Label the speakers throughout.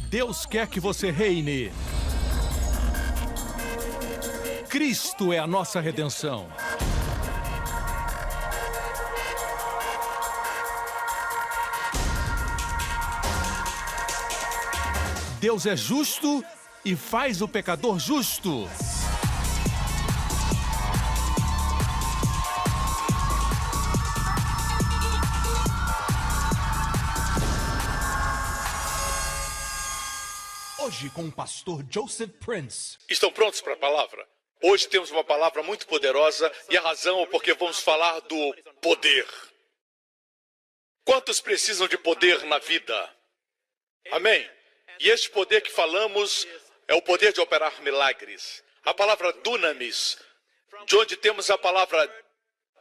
Speaker 1: Deus quer que você reine. Cristo é a nossa redenção. Deus é justo e faz o pecador justo.
Speaker 2: Hoje com o pastor Joseph Prince.
Speaker 3: Estão prontos para a palavra? Hoje temos uma palavra muito poderosa e a razão é porque vamos falar do poder. Quantos precisam de poder na vida? Amém? E este poder que falamos é o poder de operar milagres. A palavra dunamis, de onde temos a palavra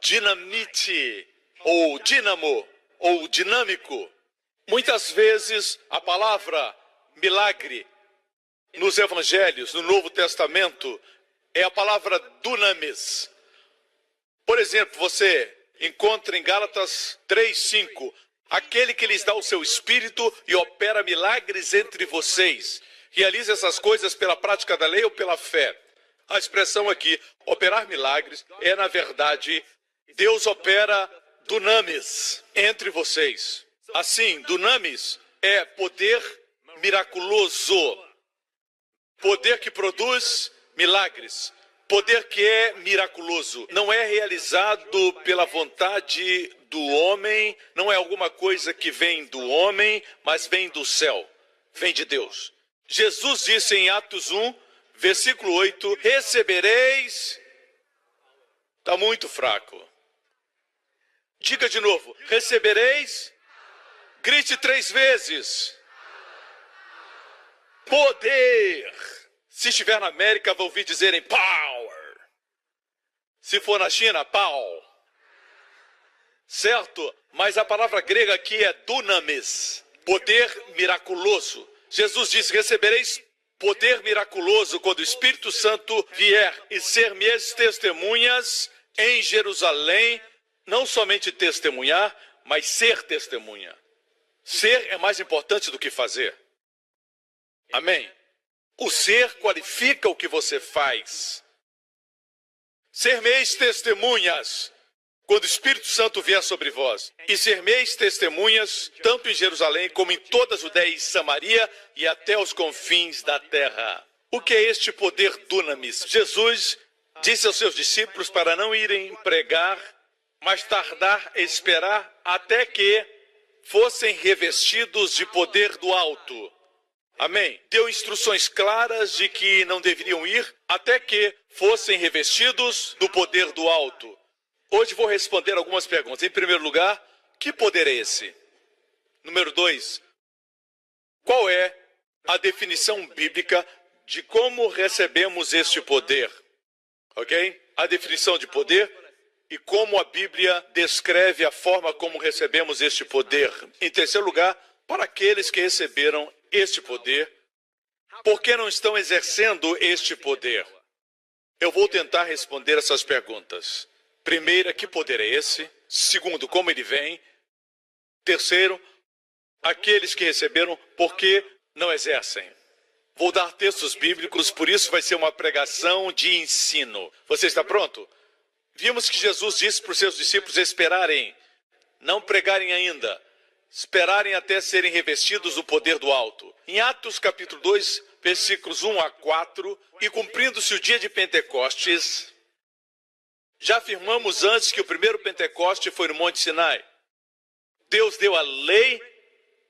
Speaker 3: dinamite, ou dínamo, ou dinâmico. Muitas vezes a palavra milagre nos evangelhos, no Novo Testamento, é a palavra dunamis. Por exemplo, você encontra em Gálatas 3:5, aquele que lhes dá o seu espírito e opera milagres entre vocês. Realiza essas coisas pela prática da lei ou pela fé. A expressão aqui, operar milagres, é na verdade, Deus opera dunamis entre vocês. Assim, dunamis é poder miraculoso. Poder que produz milagres. Poder que é miraculoso. Não é realizado pela vontade do homem, não é alguma coisa que vem do homem, mas vem do céu, vem de Deus. Jesus disse em Atos 1, versículo 8, recebereis... Está muito fraco. Diga de novo, recebereis... Grite 3 vezes. Poder. Se estiver na América, vou ouvir dizerem power. Se for na China, pau. Certo? Mas a palavra grega aqui é dunamis. Poder miraculoso. Jesus disse, recebereis poder miraculoso quando o Espírito Santo vier e ser minhas testemunhas em Jerusalém. Não somente testemunhar, mas ser testemunha. Ser é mais importante do que fazer. Amém? O ser qualifica o que você faz. Ser-me-eis testemunhas quando o Espírito Santo vier sobre vós. E ser-me-eis testemunhas tanto em Jerusalém como em toda a Judéia e Samaria e até os confins da terra. O que é este poder dunamis? Jesus disse aos seus discípulos para não irem pregar, mas tardar, esperar até que fossem revestidos de poder do alto. Amém? Deu instruções claras de que não deveriam ir até que fossem revestidos do poder do alto. Hoje vou responder algumas perguntas. Em primeiro lugar, que poder é esse? Número 2, qual é a definição bíblica de como recebemos este poder? Ok? A definição de poder e como a Bíblia descreve a forma como recebemos este poder. Em terceiro lugar, para aqueles que receberam este poder, por que não estão exercendo este poder? Eu vou tentar responder essas perguntas. Primeira, que poder é esse? Segundo, como ele vem? Terceiro, aqueles que receberam, por que não exercem? Vou dar textos bíblicos, por isso vai ser uma pregação de ensino. Você está pronto? Vimos que Jesus disse para os seus discípulos esperarem, não pregarem ainda, esperarem até serem revestidos do poder do alto. Em Atos capítulo 2, versículos 1 a 4, e cumprindo-se o dia de Pentecostes, já afirmamos antes que o primeiro Pentecoste foi no Monte Sinai. Deus deu a lei,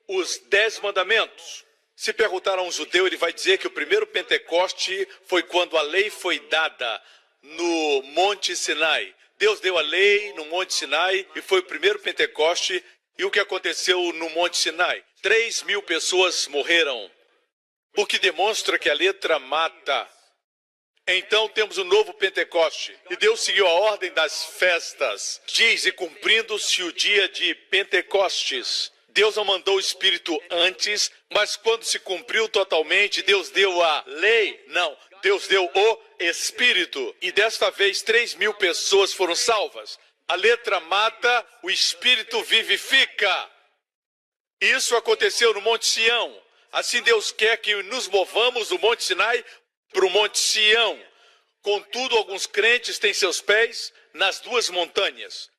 Speaker 3: os 10 mandamentos. Se perguntar a um judeu, ele vai dizer que o primeiro Pentecoste foi quando a lei foi dada no Monte Sinai. Deus deu a lei no Monte Sinai e foi o primeiro Pentecoste. E o que aconteceu no Monte Sinai? 3.000 pessoas morreram, o que demonstra que a letra mata. Então temos o novo Pentecoste. E Deus seguiu a ordem das festas. Diz, e cumprindo-se o dia de Pentecostes. Deus não mandou o Espírito antes, mas quando se cumpriu totalmente, Deus deu a lei? Não, Deus deu o Espírito. E desta vez 3.000 pessoas foram salvas. A letra mata, o Espírito vivifica. Isso aconteceu no Monte Sião. Assim Deus quer que nos movamos do Monte Sinai para o Monte Sião. Contudo, alguns crentes têm seus pés nas duas montanhas.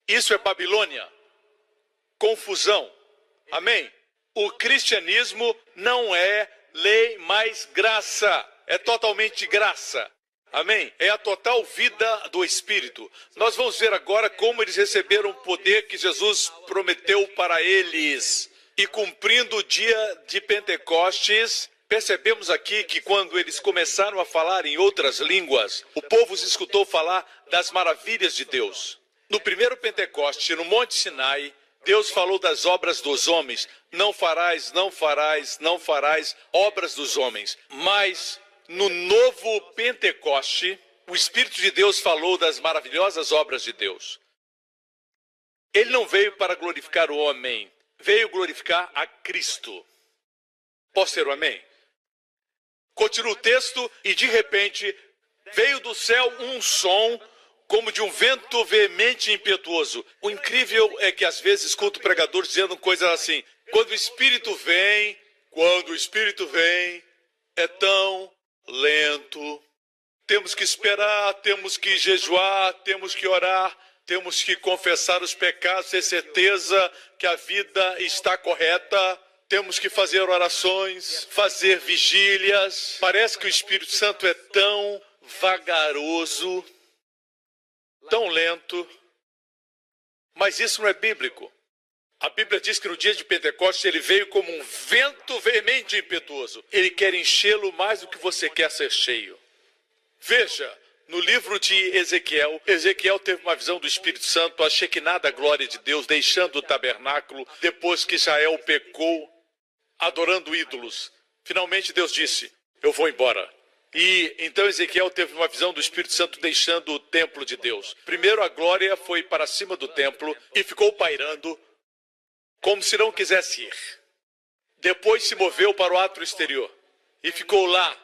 Speaker 3: Isso é Babilônia. Confusão. Amém? O cristianismo não é lei, mas graça. É totalmente graça. Amém? É a total vida do Espírito. Nós vamos ver agora como eles receberam o poder que Jesus prometeu para eles. E cumprindo o dia de Pentecostes, percebemos aqui que quando eles começaram a falar em outras línguas, o povo os escutou falar das maravilhas de Deus. No primeiro Pentecoste, no Monte Sinai, Deus falou das obras dos homens. Não farás, não farás, não farás obras dos homens. Mas no novo Pentecoste, o Espírito de Deus falou das maravilhosas obras de Deus. Ele não veio para glorificar o homem, veio glorificar a Cristo. Posso ter um amém? Continua o texto e de repente veio do céu um som como de um vento veemente e impetuoso. O incrível é que às vezes escuto pregadores dizendo coisas assim: quando o Espírito vem, é tão lento. Temos que esperar, temos que jejuar, temos que orar, temos que confessar os pecados, ter certeza que a vida está correta. Temos que fazer orações, fazer vigílias. Parece que o Espírito Santo é tão vagaroso, tão lento, mas isso não é bíblico. A Bíblia diz que no dia de Pentecostes ele veio como um vento veemente e impetuoso. Ele quer enchê-lo mais do que você quer ser cheio. Veja, no livro de Ezequiel, Ezequiel teve uma visão do Espírito Santo, a Shekinah da glória de Deus, deixando o tabernáculo depois que Israel pecou, adorando ídolos. Finalmente Deus disse: eu vou embora. E então Ezequiel teve uma visão do Espírito Santo deixando o templo de Deus. Primeiro a glória foi para cima do templo e ficou pairando como se não quisesse ir. Depois se moveu para o átrio exterior e ficou lá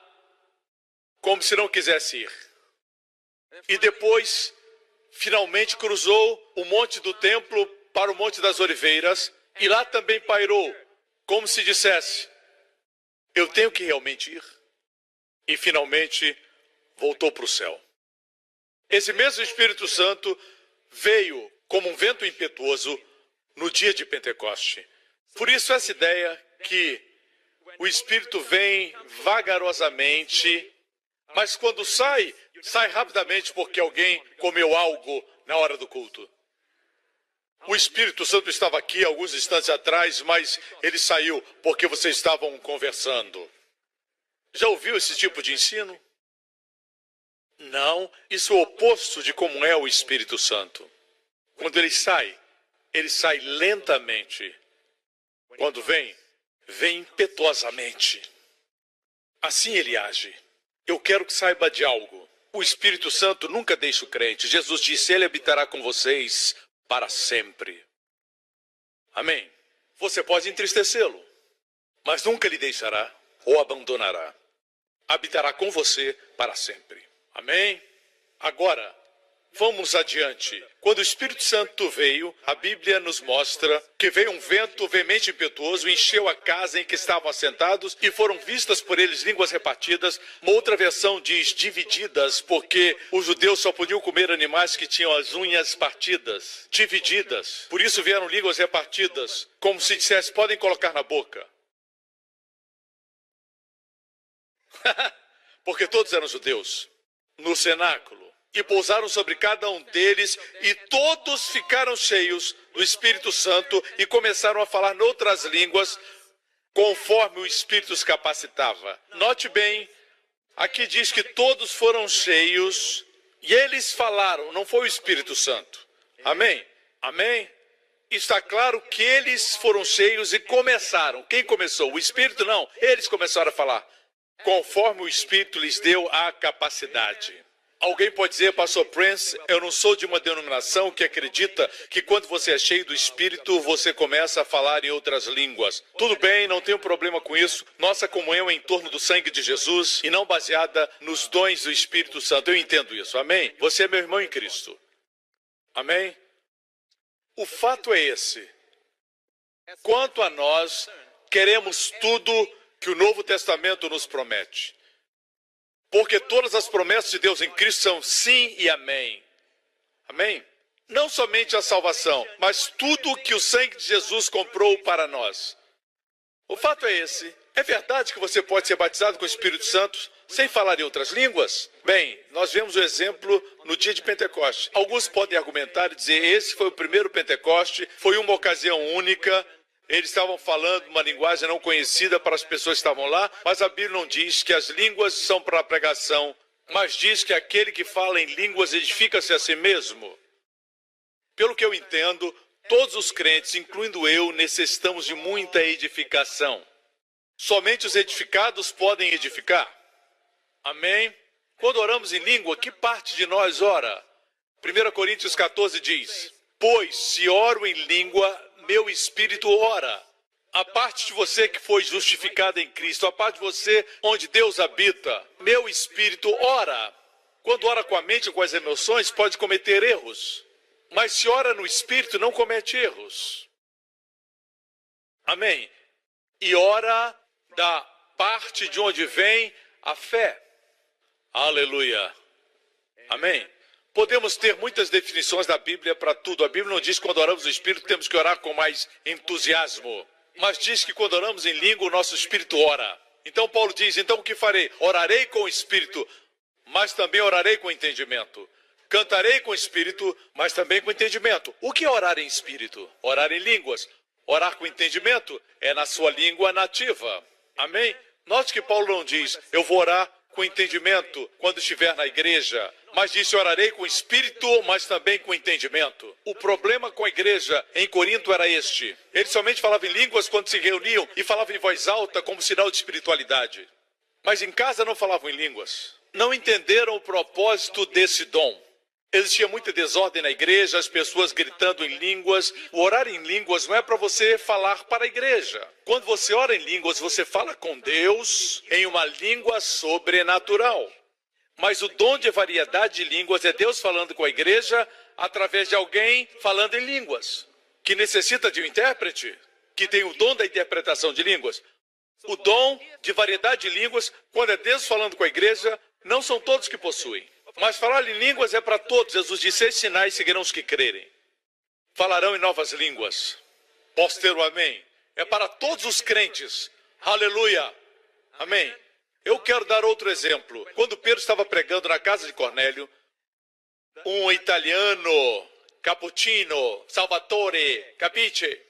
Speaker 3: como se não quisesse ir. E depois finalmente cruzou o monte do templo para o Monte das Oliveiras e lá também pairou como se dissesse: eu tenho que realmente ir. E finalmente voltou para o céu. Esse mesmo Espírito Santo veio como um vento impetuoso no dia de Pentecoste. Por isso essa ideia que o Espírito vem vagarosamente, mas quando sai rapidamente porque alguém comeu algo na hora do culto. O Espírito Santo estava aqui alguns instantes atrás, mas ele saiu porque vocês estavam conversando. Já ouviu esse tipo de ensino? Não, isso é o oposto de como é o Espírito Santo. Quando ele sai lentamente. Quando vem impetuosamente. Assim ele age. Eu quero que saiba de algo. O Espírito Santo nunca deixa o crente. Jesus disse: ele habitará com vocês para sempre. Amém? Você pode entristecê-lo, mas nunca lhe deixará ou abandonará. Habitará com você para sempre. Amém? Agora, vamos adiante. Quando o Espírito Santo veio, a Bíblia nos mostra que veio um vento veemente e impetuoso, encheu a casa em que estavam assentados e foram vistas por eles línguas repartidas. Uma outra versão diz divididas, porque os judeus só podiam comer animais que tinham as unhas partidas. Divididas. Por isso vieram línguas repartidas, como se dissesse: podem colocar na boca. Porque todos eram judeus, no cenáculo, e pousaram sobre cada um deles, e todos ficaram cheios do Espírito Santo e começaram a falar noutras línguas, conforme o Espírito os capacitava. Note bem, aqui diz que todos foram cheios, e eles falaram, não foi o Espírito Santo. Amém? Amém? Está claro que eles foram cheios e começaram. Quem começou? O Espírito? Não, eles começaram a falar conforme o Espírito lhes deu a capacidade. Alguém pode dizer: pastor Prince, eu não sou de uma denominação que acredita que quando você é cheio do Espírito, você começa a falar em outras línguas. Tudo bem, não tenho problema com isso. Nossa comunhão é em torno do sangue de Jesus e não baseada nos dons do Espírito Santo. Eu entendo isso, amém? Você é meu irmão em Cristo. Amém? O fato é esse. Quanto a nós, queremos tudo que o Novo Testamento nos promete. Porque todas as promessas de Deus em Cristo são sim e amém. Amém? Não somente a salvação, mas tudo que o sangue de Jesus comprou para nós. O fato é esse. É verdade que você pode ser batizado com o Espírito Santo sem falar em outras línguas? Bem, nós vemos o exemplo no dia de Pentecoste. Alguns podem argumentar e dizer, esse foi o primeiro Pentecoste, foi uma ocasião única, eles estavam falando uma linguagem não conhecida para as pessoas que estavam lá, mas a Bíblia não diz que as línguas são para a pregação, mas diz que aquele que fala em línguas edifica-se a si mesmo. Pelo que eu entendo, todos os crentes, incluindo eu, necessitamos de muita edificação. Somente os edificados podem edificar. Amém? Quando oramos em língua, que parte de nós ora? 1 Coríntios 14 diz, pois se oro em língua, meu espírito ora. A parte de você que foi justificada em Cristo, a parte de você onde Deus habita, meu espírito ora. Quando ora com a mente ou com as emoções, pode cometer erros. Mas se ora no espírito, não comete erros. Amém? E ora da parte de onde vem a fé. Aleluia. Amém? Podemos ter muitas definições da Bíblia para tudo. A Bíblia não diz que quando oramos no Espírito temos que orar com mais entusiasmo. Mas diz que quando oramos em língua o nosso Espírito ora. Então Paulo diz, então o que farei? Orarei com o Espírito, mas também orarei com entendimento. Cantarei com o Espírito, mas também com entendimento. O que é orar em Espírito? Orar em línguas. Orar com entendimento é na sua língua nativa. Amém? Note que Paulo não diz, eu vou orar com entendimento quando estiver na igreja, mas disse, orarei com espírito, mas também com entendimento. O problema com a igreja em Corinto era este. Eles somente falavam em línguas quando se reuniam e falavam em voz alta como sinal de espiritualidade. Mas em casa não falavam em línguas. Não entenderam o propósito desse dom. Existia muita desordem na igreja, as pessoas gritando em línguas. O orar em línguas não é para você falar para a igreja. Quando você ora em línguas, você fala com Deus em uma língua sobrenatural. Mas o dom de variedade de línguas é Deus falando com a igreja através de alguém falando em línguas, que necessita de um intérprete, que tem o dom da interpretação de línguas. O dom de variedade de línguas, quando é Deus falando com a igreja, não são todos que possuem. Mas falar em línguas é para todos. Jesus disse, 6 sinais seguirão os que crerem. Falarão em novas línguas. Posso ter um amém? É para todos os crentes. Aleluia. Amém. Eu quero dar outro exemplo. Quando Pedro estava pregando na casa de Cornélio, um italiano, Cappuccino, Salvatore, Capiche,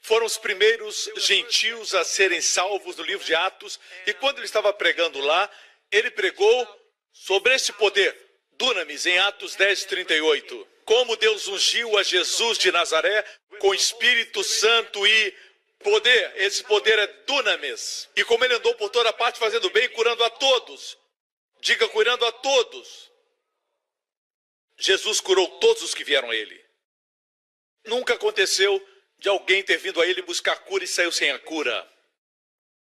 Speaker 3: foram os primeiros gentios a serem salvos no livro de Atos. E quando ele estava pregando lá, ele pregou sobre esse poder, dunamis, em Atos 10:38. Como Deus ungiu a Jesus de Nazaré com Espírito Santo e poder. Esse poder é dunamis. E como ele andou por toda parte fazendo bem, curando a todos. Diga, curando a todos. Jesus curou todos os que vieram a ele. Nunca aconteceu de alguém ter vindo a ele buscar cura e saiu sem a cura.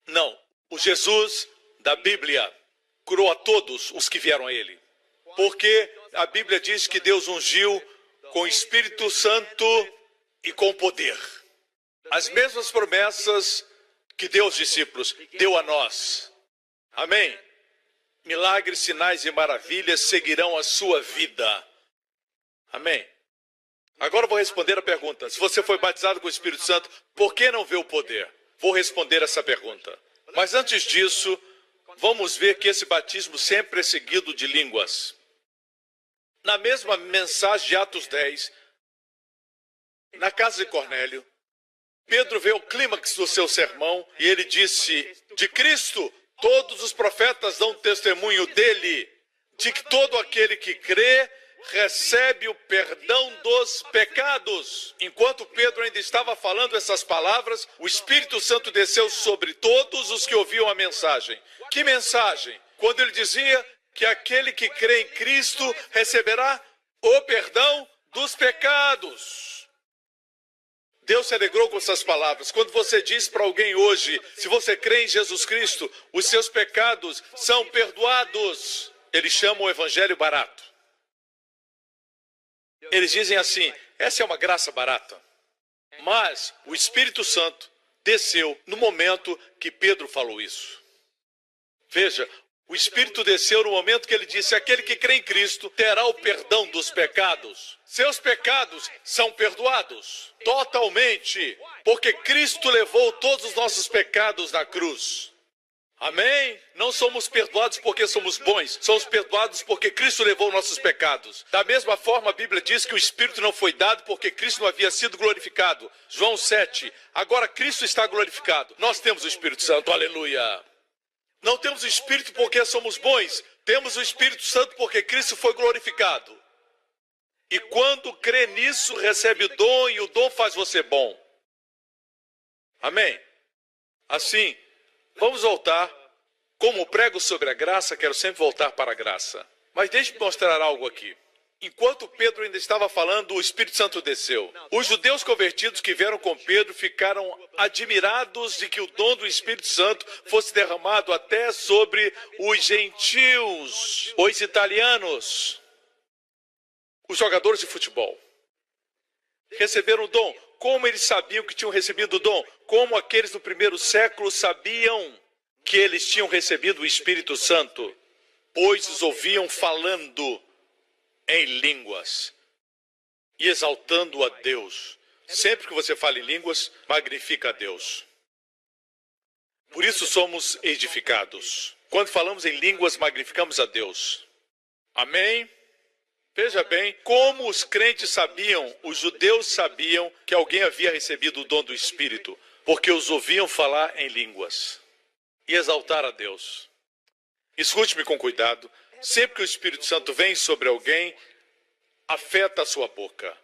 Speaker 3: Não. O Jesus da Bíblia curou a todos os que vieram a ele. Porque a Bíblia diz que Deus ungiu com o Espírito Santo e com poder. As mesmas promessas que deu aos discípulos, deu a nós. Amém? Milagres, sinais e maravilhas seguirão a sua vida. Amém? Agora eu vou responder a pergunta. Se você foi batizado com o Espírito Santo, por que não vê o poder? Vou responder essa pergunta. Mas antes disso, vamos ver que esse batismo sempre é seguido de línguas. Na mesma mensagem de Atos 10, na casa de Cornélio, Pedro vê o clímax do seu sermão e ele disse, de Cristo, todos os profetas dão testemunho dele, de que todo aquele que crê recebe o perdão dos pecados. Enquanto Pedro ainda estava falando essas palavras, o Espírito Santo desceu sobre todos os que ouviam a mensagem. Que mensagem? Quando ele dizia que aquele que crê em Cristo receberá o perdão dos pecados. Deus se alegrou com essas palavras. Quando você diz para alguém hoje, se você crê em Jesus Cristo, os seus pecados são perdoados. Eles chamam o evangelho barato. Eles dizem assim, essa é uma graça barata. Mas o Espírito Santo desceu no momento que Pedro falou isso. Veja, o Espírito desceu no momento que ele disse: aquele que crê em Cristo terá o perdão dos pecados. Seus pecados são perdoados totalmente, porque Cristo levou todos os nossos pecados na cruz. Amém? Não somos perdoados porque somos bons, somos perdoados porque Cristo levou nossos pecados. Da mesma forma, a Bíblia diz que o Espírito não foi dado porque Cristo não havia sido glorificado. João 7. Agora Cristo está glorificado. Nós temos o Espírito Santo, aleluia. Não temos o Espírito porque somos bons, temos o Espírito Santo porque Cristo foi glorificado. E quando crê nisso, recebe o dom e o dom faz você bom. Amém? Assim, vamos voltar. Como prego sobre a graça, quero sempre voltar para a graça. Mas deixe-me mostrar algo aqui. Enquanto Pedro ainda estava falando, o Espírito Santo desceu. Os judeus convertidos que vieram com Pedro ficaram admirados de que o dom do Espírito Santo fosse derramado até sobre os gentios, os italianos, os jogadores de futebol. Receberam o dom. Como eles sabiam que tinham recebido o dom? Como aqueles do primeiro século sabiam que eles tinham recebido o Espírito Santo? Pois os ouviam falando em línguas e exaltando a Deus. Sempre que você fala em línguas, magnifica a Deus. Por isso somos edificados. Quando falamos em línguas, magnificamos a Deus. Amém? Veja bem, como os crentes sabiam, os judeus sabiam que alguém havia recebido o dom do Espírito, porque os ouviam falar em línguas e exaltar a Deus. Escute-me com cuidado. Sempre que o Espírito Santo vem sobre alguém, afeta a sua boca.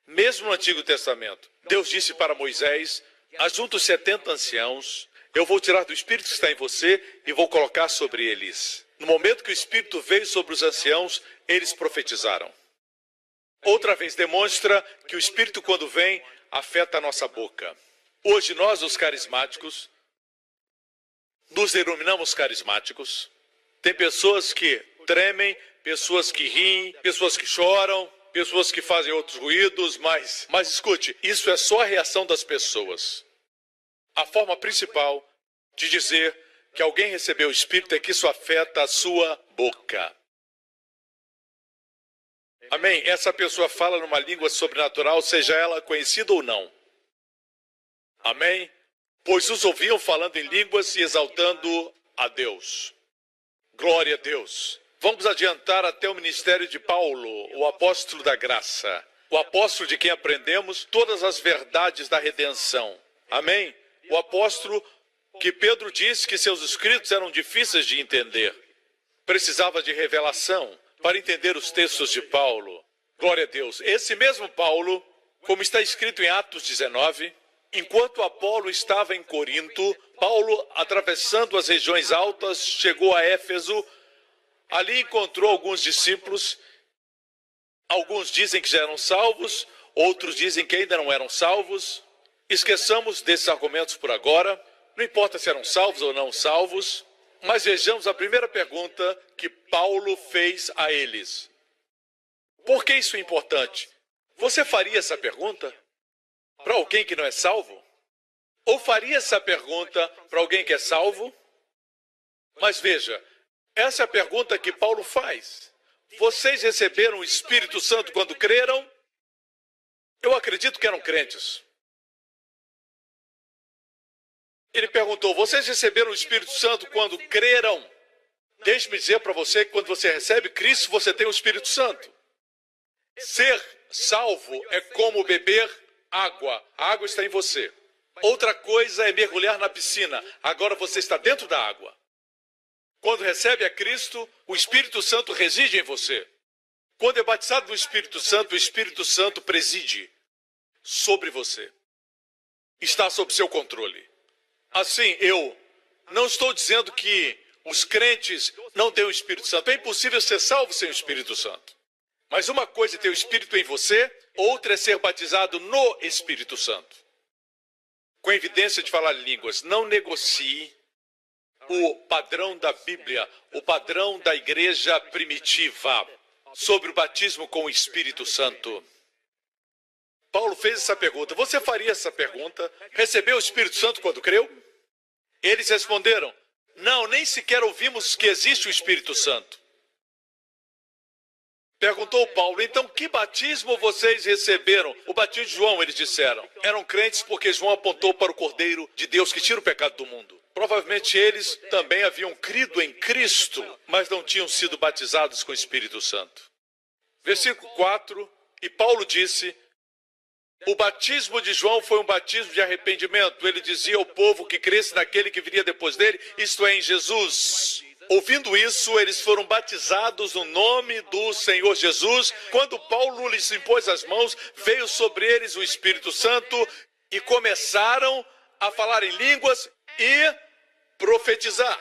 Speaker 3: Mesmo no Antigo Testamento, Deus disse para Moisés: ajunta os 70 anciãos, eu vou tirar do Espírito que está em você e vou colocar sobre eles. No momento que o Espírito veio sobre os anciãos, eles profetizaram. Outra vez demonstra que o Espírito, quando vem, afeta a nossa boca. Hoje nós, os carismáticos, nos denominamos carismáticos. Tem pessoas que tremem, pessoas que riem, pessoas que choram, pessoas que fazem outros ruídos, mas escute, isso é só a reação das pessoas. A forma principal de dizer que alguém recebeu o Espírito é que isso afeta a sua boca. Amém? Essa pessoa fala numa língua sobrenatural, seja ela conhecida ou não. Amém? Pois os ouviam falando em línguas e exaltando a Deus. Glória a Deus. Vamos adiantar até o ministério de Paulo, o apóstolo da graça. O apóstolo de quem aprendemos todas as verdades da redenção. Amém? O apóstolo que Pedro disse que seus escritos eram difíceis de entender. Precisava de revelação para entender os textos de Paulo. Glória a Deus. Esse mesmo Paulo, como está escrito em Atos 19, enquanto Apolo estava em Corinto, Paulo, atravessando as regiões altas, chegou a Éfeso. Ali encontrou alguns discípulos. Alguns dizem que já eram salvos, outros dizem que ainda não eram salvos. Esqueçamos desses argumentos por agora. Não importa se eram salvos ou não salvos. Mas vejamos a primeira pergunta que Paulo fez a eles. Por que isso é importante? Você faria essa pergunta para alguém que não é salvo? Ou faria essa pergunta para alguém que é salvo? Mas veja, essa é a pergunta que Paulo faz. Vocês receberam o Espírito Santo quando creram? Eu acredito que eram crentes. Ele perguntou: vocês receberam o Espírito Santo quando creram? Deixe-me dizer para você que quando você recebe Cristo, você tem o Espírito Santo. Ser salvo é como beber água. A água está em você. Outra coisa é mergulhar na piscina. Agora você está dentro da água. Quando recebe a Cristo, o Espírito Santo reside em você. Quando é batizado no Espírito Santo, o Espírito Santo preside sobre você. Está sob seu controle. Assim, eu não estou dizendo que os crentes não têm o Espírito Santo. É impossível ser salvo sem o Espírito Santo. Mas uma coisa é ter o Espírito em você, outra é ser batizado no Espírito Santo. Com evidência de falar línguas. Não negocie o padrão da Bíblia, o padrão da igreja primitiva sobre o batismo com o Espírito Santo. Paulo fez essa pergunta. Você faria essa pergunta? Recebeu o Espírito Santo quando creu? Eles responderam, não, nem sequer ouvimos que existe o Espírito Santo. Perguntou Paulo, então que batismo vocês receberam? O batismo de João, eles disseram. Eram crentes porque João apontou para o Cordeiro de Deus que tira o pecado do mundo. Provavelmente eles também haviam crido em Cristo, mas não tinham sido batizados com o Espírito Santo. Versículo 4, e Paulo disse, o batismo de João foi um batismo de arrependimento. Ele dizia ao povo que cresce naquele que viria depois dele, isto é, em Jesus. Ouvindo isso, eles foram batizados no nome do Senhor Jesus. Quando Paulo lhes impôs as mãos, veio sobre eles o Espírito Santo e começaram a falar em línguas e profetizar.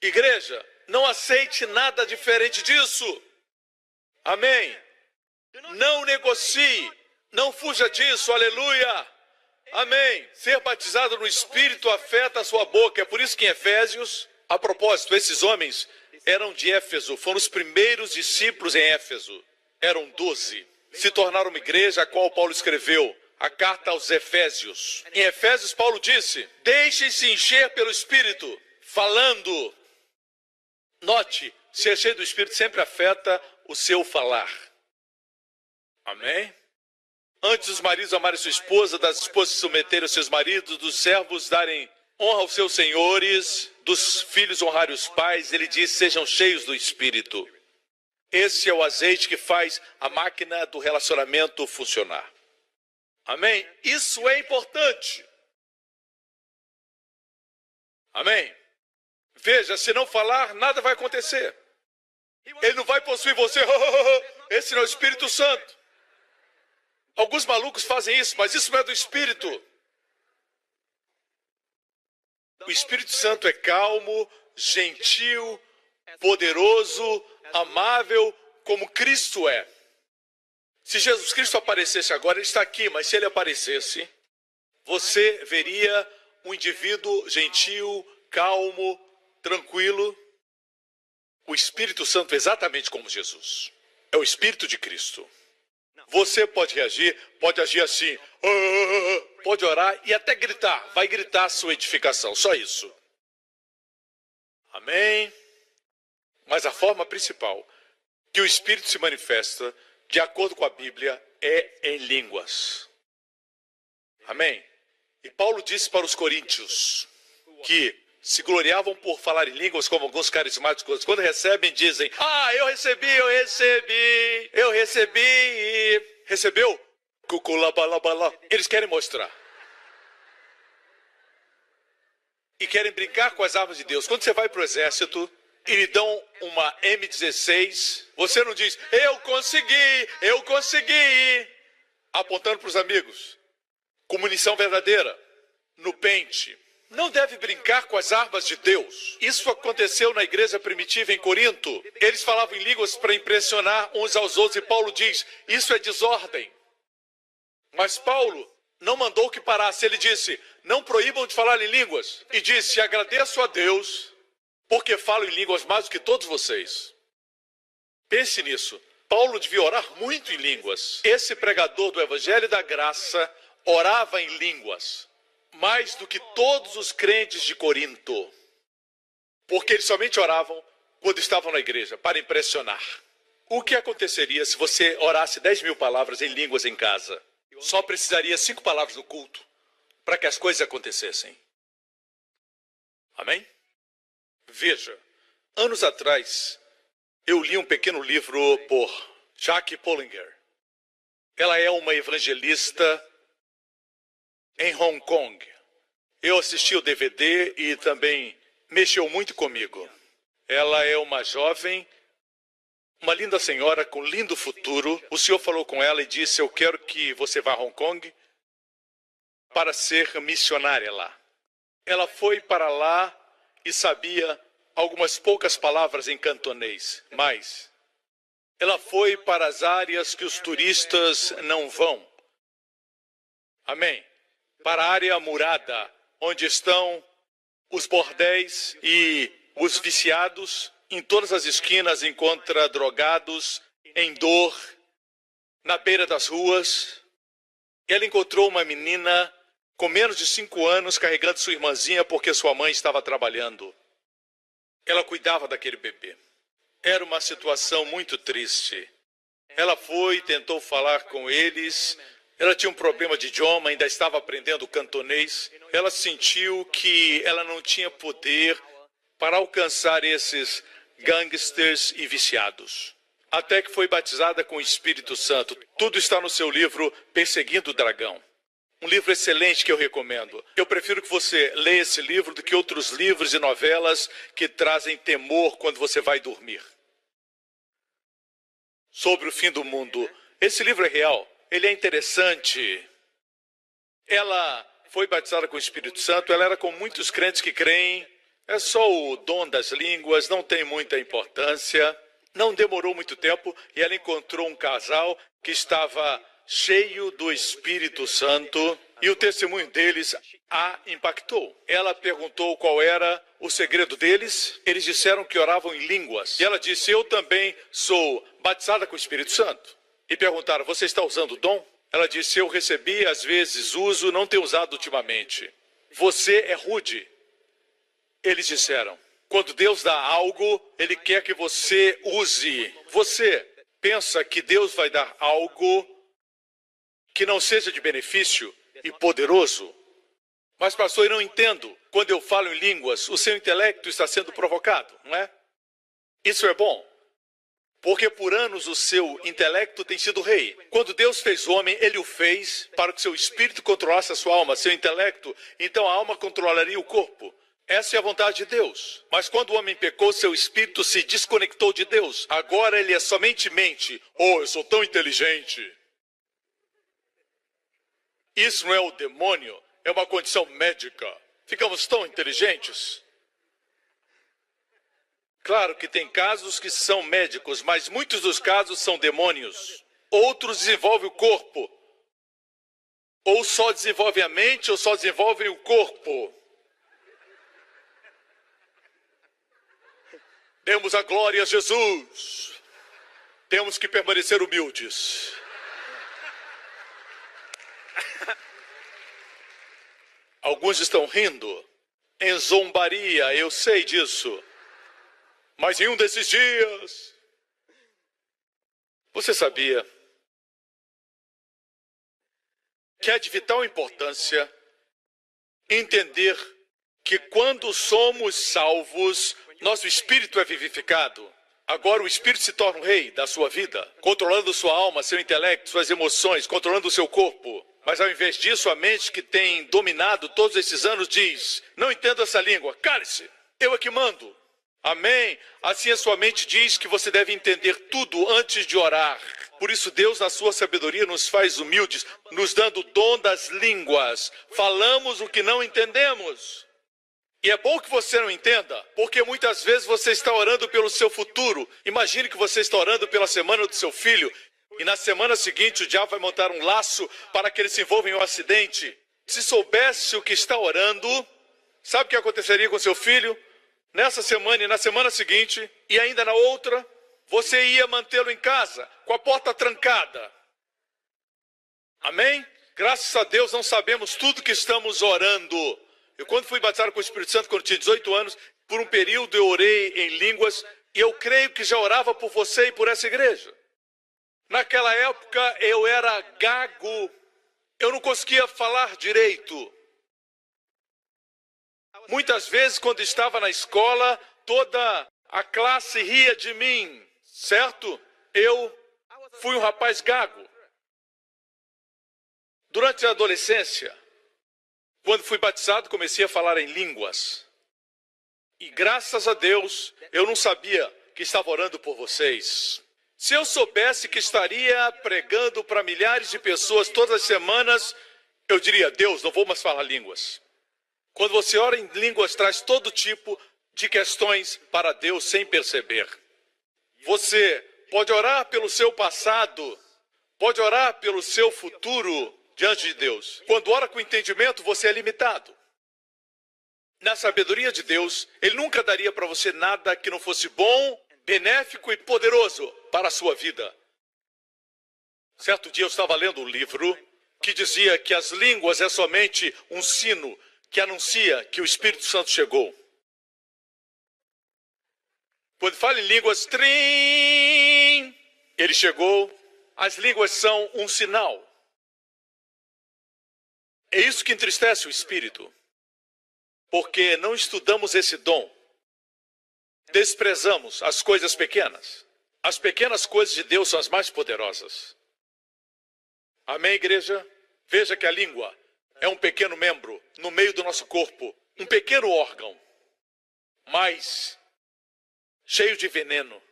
Speaker 3: Igreja, não aceite nada diferente disso. Amém. Não negocie, não fuja disso, aleluia. Amém. Ser batizado no Espírito afeta a sua boca. É por isso que em Efésios, a propósito, esses homens eram de Éfeso, foram os primeiros discípulos em Éfeso. Eram 12. Se tornaram uma igreja a qual Paulo escreveu a carta aos Efésios. Em Efésios, Paulo disse, deixem-se encher pelo Espírito, falando. Note, ser cheio do Espírito sempre afeta o seu falar. Amém? Antes os maridos amarem sua esposa, das esposas se submeterem aos seus maridos, dos servos darem honra aos seus senhores, dos filhos honrarem os pais, ele diz, sejam cheios do Espírito. Esse é o azeite que faz a máquina do relacionamento funcionar. Amém? Isso é importante. Amém? Veja, se não falar, nada vai acontecer. Ele não vai possuir você. Esse não é o Espírito Santo. Alguns malucos fazem isso, mas isso não é do Espírito. O Espírito Santo é calmo, gentil, poderoso, amável, como Cristo é. Se Jesus Cristo aparecesse agora, ele está aqui, mas se ele aparecesse, você veria um indivíduo gentil, calmo, tranquilo. O Espírito Santo é exatamente como Jesus. É o Espírito de Cristo. Você pode reagir, pode agir assim, pode orar e até gritar. Vai gritar a sua edificação, só isso. Amém? Mas a forma principal que o Espírito se manifesta, de acordo com a Bíblia, é em línguas. Amém? E Paulo disse para os coríntios que se gloriavam por falar em línguas, como alguns carismáticos, quando recebem, dizem, eu recebi. Recebeu? Cuculabalabalá. Eles querem mostrar. E querem brincar com as armas de Deus. Quando você vai para o exército e lhe dão uma M16, você não diz, eu consegui, apontando para os amigos, com munição verdadeira, no pente. Não deve brincar com as armas de Deus. Isso aconteceu na igreja primitiva em Corinto. Eles falavam em línguas para impressionar uns aos outros e Paulo diz, isso é desordem. Mas Paulo não mandou que parasse. Ele disse, não proíbam de falar em línguas. E disse, agradeço a Deus porque falo em línguas mais do que todos vocês. Pense nisso. Paulo devia orar muito em línguas. Esse pregador do Evangelho da Graça orava em línguas. Mais do que todos os crentes de Corinto. Porque eles somente oravam quando estavam na igreja, para impressionar. O que aconteceria se você orasse 10.000 palavras em línguas em casa? Só precisaria 5 palavras no culto para que as coisas acontecessem. Amém? Veja, anos atrás, eu li um pequeno livro por Jackie Pullinger. Ela é uma evangelista em Hong Kong. Eu assisti o DVD e também mexeu muito comigo. Ela é uma jovem, uma linda senhora com lindo futuro. O senhor falou com ela e disse, eu quero que você vá a Hong Kong para ser missionária lá. Ela foi para lá e sabia algumas poucas palavras em cantonês, mas ela foi para as áreas que os turistas não vão. Amém? Para a área murada, onde estão os bordéis e os viciados. Em todas as esquinas encontra drogados em dor, na beira das ruas. Ela encontrou uma menina com menos de 5 anos carregando sua irmãzinha porque sua mãe estava trabalhando. Ela cuidava daquele bebê. Era uma situação muito triste. Ela foi, tentou falar com eles. Ela tinha um problema de idioma, ainda estava aprendendo cantonês. Ela sentiu que ela não tinha poder para alcançar esses gangsters e viciados. Até que foi batizada com o Espírito Santo. Tudo está no seu livro Perseguindo o Dragão. Um livro excelente que eu recomendo. Eu prefiro que você leia esse livro do que outros livros e novelas que trazem temor quando você vai dormir. Sobre o fim do mundo. Esse livro é real. Ele é interessante. Ela foi batizada com o Espírito Santo. Ela era com muitos crentes que creem. É só o dom das línguas, não tem muita importância. Não demorou muito tempo e ela encontrou um casal que estava cheio do Espírito Santo e o testemunho deles a impactou. Ela perguntou qual era o segredo deles. Eles disseram que oravam em línguas. E ela disse, eu também sou batizada com o Espírito Santo. E perguntaram, você está usando o dom? Ela disse, eu recebi, às vezes uso, não tenho usado ultimamente. Você é rude. Eles disseram, quando Deus dá algo, Ele quer que você use. Você pensa que Deus vai dar algo que não seja de benefício e poderoso? Mas, pastor, eu não entendo. Quando eu falo em línguas, o seu intelecto está sendo provocado, não é? Isso é bom. Porque por anos o seu intelecto tem sido rei. Quando Deus fez o homem, Ele o fez para que seu espírito controlasse a sua alma, seu intelecto. Então a alma controlaria o corpo. Essa é a vontade de Deus. Mas quando o homem pecou, seu espírito se desconectou de Deus. Agora ele é somente mente. Oh, eu sou tão inteligente. Isso não é o demônio, é uma condição médica. Ficamos tão inteligentes. Claro que tem casos que são médicos, mas muitos dos casos são demônios. Outros desenvolvem o corpo. Ou só desenvolvem a mente, ou só desenvolvem o corpo. Demos a glória a Jesus. Temos que permanecer humildes. Alguns estão rindo em zombaria, eu sei disso. Mas em um desses dias, você sabia que é de vital importância entender que quando somos salvos, nosso espírito é vivificado. Agora o espírito se torna o rei da sua vida, controlando sua alma, seu intelecto, suas emoções, controlando o seu corpo. Mas ao invés disso, a mente que tem dominado todos esses anos diz, não entendo essa língua, cale-se, eu é que mando. Amém? Assim a sua mente diz que você deve entender tudo antes de orar. Por isso Deus, na sua sabedoria, nos faz humildes, nos dando o dom das línguas. Falamos o que não entendemos. E é bom que você não entenda, porque muitas vezes você está orando pelo seu futuro. Imagine que você está orando pela semana do seu filho, e na semana seguinte o diabo vai montar um laço para que ele se envolva em um acidente. Se soubesse o que está orando, sabe o que aconteceria com seu filho? Nessa semana e na semana seguinte, e ainda na outra, você ia mantê-lo em casa, com a porta trancada. Amém? Graças a Deus não sabemos tudo que estamos orando. Eu quando fui batizado com o Espírito Santo, quando tinha 18 anos, por um período eu orei em línguas, e eu creio que já orava por você e por essa igreja. Naquela época eu era gago, eu não conseguia falar direito. Muitas vezes, quando estava na escola, toda a classe ria de mim, certo? Eu fui um rapaz gago. Durante a adolescência, quando fui batizado, comecei a falar em línguas. E graças a Deus, eu não sabia que estava orando por vocês. Se eu soubesse que estaria pregando para milhares de pessoas todas as semanas, eu diria, Deus, não vou mais falar línguas. Quando você ora em línguas, traz todo tipo de questões para Deus sem perceber. Você pode orar pelo seu passado, pode orar pelo seu futuro diante de Deus. Quando ora com entendimento, você é limitado. Na sabedoria de Deus, Ele nunca daria para você nada que não fosse bom, benéfico e poderoso para a sua vida. Certo dia eu estava lendo um livro que dizia que as línguas é somente um sino que anuncia que o Espírito Santo chegou. Quando fala em línguas, trim, ele chegou. As línguas são um sinal. É isso que entristece o Espírito, porque não estudamos esse dom. Desprezamos as coisas pequenas. As pequenas coisas de Deus são as mais poderosas. Amém, igreja? Veja que a língua é um pequeno membro no meio do nosso corpo, um pequeno órgão, mas cheio de veneno.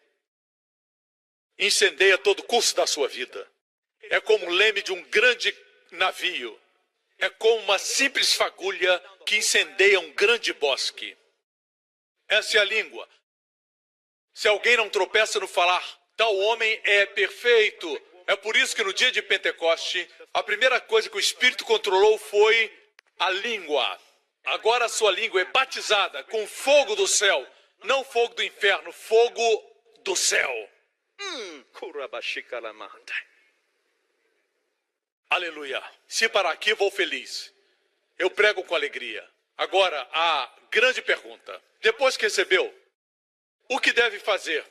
Speaker 3: Incendeia todo o curso da sua vida. É como o leme de um grande navio. É como uma simples fagulha que incendeia um grande bosque. Essa é a língua. Se alguém não tropeça no falar, tal homem é perfeito. É por isso que no dia de Pentecoste, a primeira coisa que o Espírito controlou foi a língua. Agora a sua língua é batizada com fogo do céu. Não fogo do inferno, fogo do céu. Aleluia. Se parar aqui, vou feliz. Eu prego com alegria. Agora, a grande pergunta. Depois que recebeu, o que deve fazer?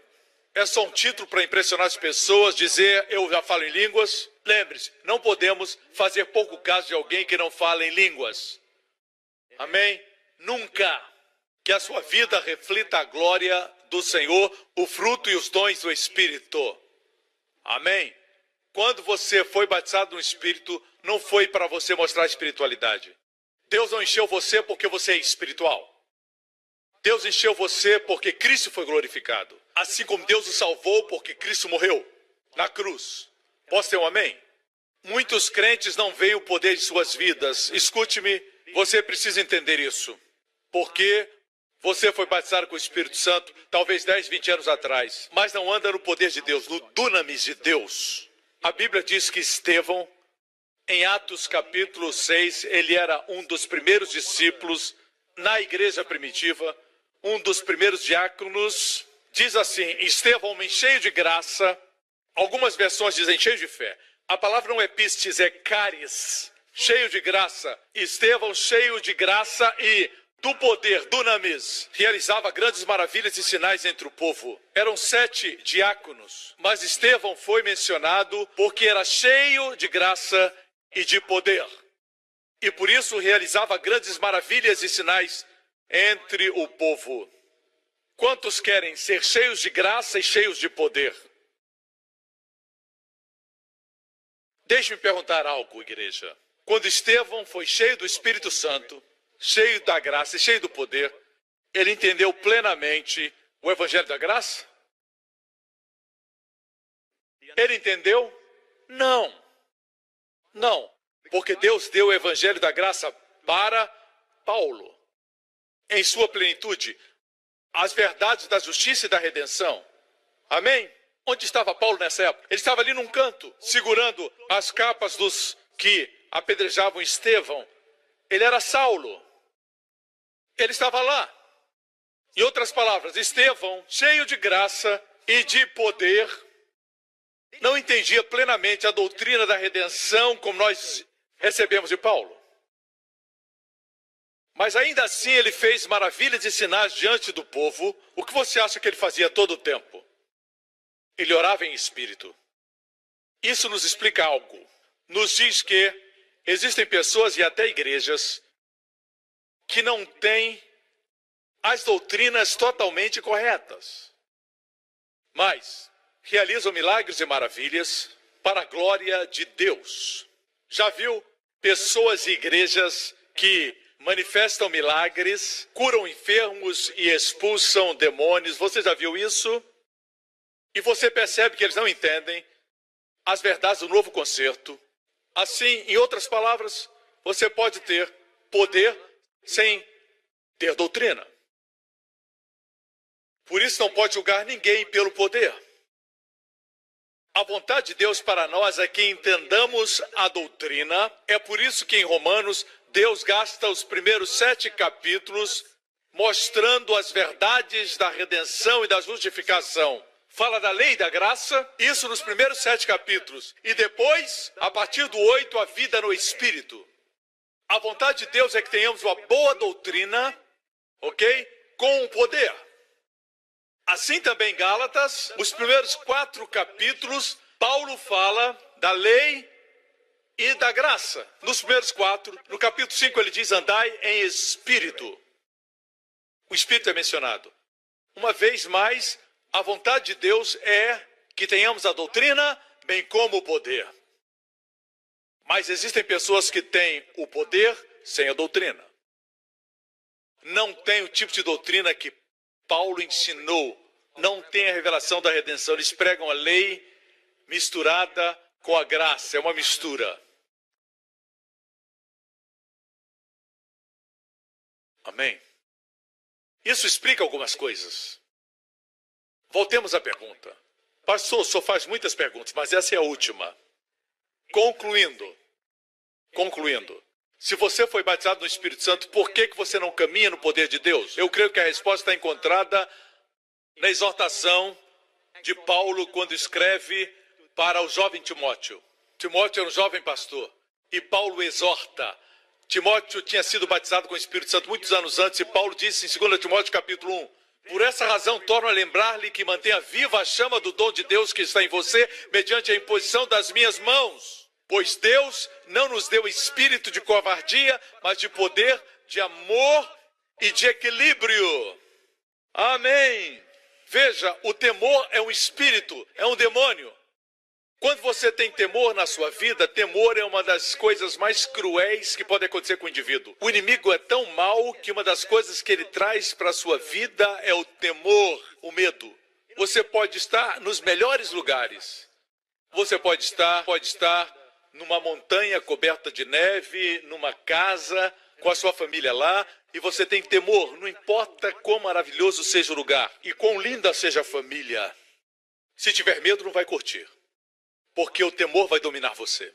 Speaker 3: É só um título para impressionar as pessoas, dizer eu já falo em línguas? Lembre-se, não podemos fazer pouco caso de alguém que não fala em línguas. Amém? Nunca. Que a sua vida reflita a glória do Senhor, o fruto e os dons do Espírito. Amém? Quando você foi batizado no Espírito, não foi para você mostrar espiritualidade. Deus não encheu você porque você é espiritual. Deus encheu você porque Cristo foi glorificado. Assim como Deus o salvou porque Cristo morreu na cruz. Posso ter um amém? Muitos crentes não veem o poder de suas vidas. Escute-me, você precisa entender isso. Porque você foi batizado com o Espírito Santo, talvez 10, 20 anos atrás. Mas não anda no poder de Deus, no dunamis de Deus. A Bíblia diz que Estevão, em Atos capítulo 6, ele era um dos primeiros discípulos na igreja primitiva, um dos primeiros diáconos. Diz assim, Estevão, homem cheio de graça. Algumas versões dizem cheio de fé. A palavra não é pistis, é caris, cheio de graça. Estevão, cheio de graça e do poder, dunamis, realizava grandes maravilhas e sinais entre o povo. Eram 7 diáconos, mas Estevão foi mencionado porque era cheio de graça e de poder. E por isso realizava grandes maravilhas e sinais entre o povo. Quantos querem ser cheios de graça e cheios de poder? Deixe-me perguntar algo, igreja. Quando Estevão foi cheio do Espírito Santo, cheio da graça e cheio do poder, ele entendeu plenamente o Evangelho da Graça? Ele entendeu? Não. Não. Porque Deus deu o Evangelho da Graça para Paulo. Em sua plenitude, as verdades da justiça e da redenção. Amém? Onde estava Paulo nessa época? Ele estava ali num canto, segurando as capas dos que apedrejavam Estevão. Ele era Saulo. Ele estava lá. Em outras palavras, Estevão, cheio de graça e de poder, não entendia plenamente a doutrina da redenção como nós recebemos de Paulo. Mas ainda assim ele fez maravilhas e sinais diante do povo. O que você acha que ele fazia todo o tempo? Ele orava em espírito. Isso nos explica algo. Nos diz que existem pessoas e até igrejas que não têm as doutrinas totalmente corretas, mas realizam milagres e maravilhas para a glória de Deus. Já viu pessoas e igrejas que manifestam milagres, curam enfermos e expulsam demônios? Você já viu isso? E você percebe que eles não entendem as verdades do novo concerto. Assim, em outras palavras, você pode ter poder sem ter doutrina. Por isso não pode julgar ninguém pelo poder. A vontade de Deus para nós é que entendamos a doutrina. É por isso que em Romanos, Deus gasta os primeiros 7 capítulos mostrando as verdades da redenção e da justificação. fala da lei e da graça, isso nos primeiros 7 capítulos. E depois, a partir do 8, a vida no Espírito. A vontade de Deus é que tenhamos uma boa doutrina, ok? Com o poder. Assim também em Gálatas, os primeiros 4 capítulos, Paulo fala da lei e da graça. Nos primeiros 4, no capítulo 5 ele diz, andai em espírito. O espírito é mencionado. Uma vez mais, a vontade de Deus é que tenhamos a doutrina, bem como o poder. Mas existem pessoas que têm o poder sem a doutrina. Não tem o tipo de doutrina que Paulo ensinou. Não tem a revelação da redenção. Eles pregam a lei misturada com a graça. É uma mistura. Amém? Isso explica algumas coisas. Voltemos à pergunta. Pastor, o senhor faz muitas perguntas, mas essa é a última. Concluindo. Se você foi batizado no Espírito Santo, por que você não caminha no poder de Deus? Eu creio que a resposta está encontrada na exortação de Paulo quando escreve para o jovem Timóteo. Timóteo era um jovem pastor e Paulo exorta. Timóteo tinha sido batizado com o Espírito Santo muitos anos antes e Paulo disse em 2 Timóteo capítulo 1, por essa razão torno a lembrar-lhe que mantenha viva a chama do dom de Deus que está em você mediante a imposição das minhas mãos. Pois Deus não nos deu espírito de covardia, mas de poder, de amor e de equilíbrio. Amém. Veja, o temor é um espírito, é um demônio. Quando você tem temor na sua vida, temor é uma das coisas mais cruéis que pode acontecer com o indivíduo. O inimigo é tão mau que uma das coisas que ele traz para a sua vida é o temor, o medo. Você pode estar nos melhores lugares. Você pode estar numa montanha coberta de neve, numa casa, com a sua família lá, e você tem temor, não importa quão maravilhoso seja o lugar, e quão linda seja a família. Se tiver medo, não vai curtir, porque o temor vai dominar você.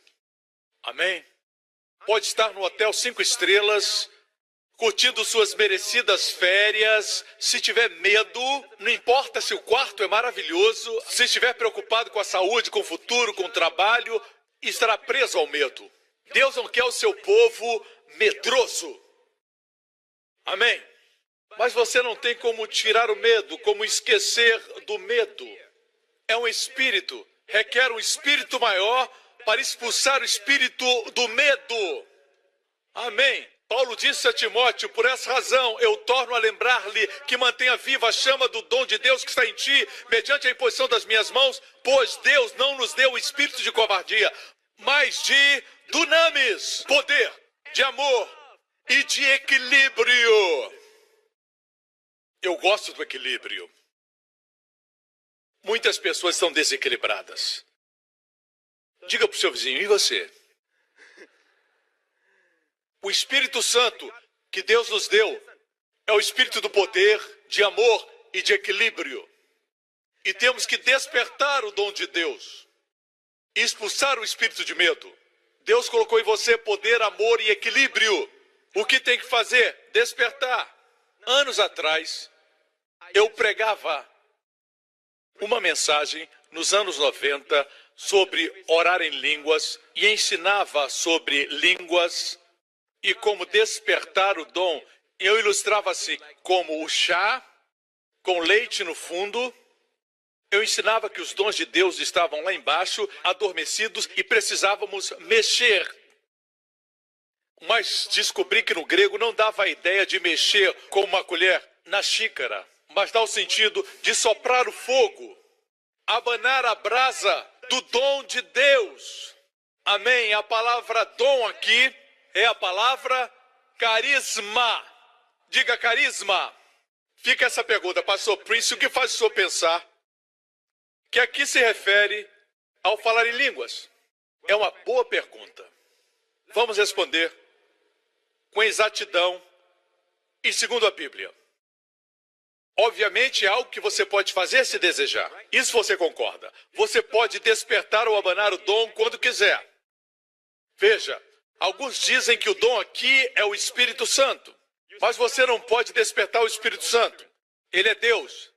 Speaker 3: Amém? Pode estar no hotel 5 estrelas, curtindo suas merecidas férias. Se tiver medo, não importa se o quarto é maravilhoso, se estiver preocupado com a saúde, com o futuro, com o trabalho, estará preso ao medo. Deus não quer o seu povo medroso. Amém? Mas você não tem como tirar o medo, como esquecer do medo. É um espírito, requer um espírito maior para expulsar o espírito do medo. Amém? Paulo disse a Timóteo, por essa razão eu torno a lembrar-lhe que mantenha viva a chama do dom de Deus que está em ti, mediante a imposição das minhas mãos, pois Deus não nos deu o espírito de covardia, mas de dunamis, poder, de amor e de equilíbrio. Eu gosto do equilíbrio. Muitas pessoas são desequilibradas. Diga para o seu vizinho, e você? O Espírito Santo que Deus nos deu é o Espírito do poder, de amor e de equilíbrio. E temos que despertar o dom de Deus e expulsar o espírito de medo. Deus colocou em você poder, amor e equilíbrio. O que tem que fazer? Despertar. Anos atrás, eu pregava uma mensagem nos anos 90 sobre orar em línguas e ensinava sobre línguas e como despertar o dom. Eu ilustrava assim, como o chá com leite no fundo. Eu ensinava que os dons de Deus estavam lá embaixo, adormecidos, e precisávamos mexer. Mas descobri que no grego não dava a ideia de mexer com uma colher na xícara, mas dá o sentido de soprar o fogo, abanar a brasa do dom de Deus. Amém? A palavra dom aqui é a palavra carisma. Diga carisma. Fica essa pergunta, pastor Prince, o que faz o senhor pensar que aqui se refere ao falar em línguas? É uma boa pergunta. Vamos responder com exatidão e segundo a Bíblia. Obviamente é algo que você pode fazer se desejar. Isso você concorda. Você pode despertar ou abanar o dom quando quiser. Veja, alguns dizem que o dom aqui é o Espírito Santo. Mas você não pode despertar o Espírito Santo. Ele é Deus.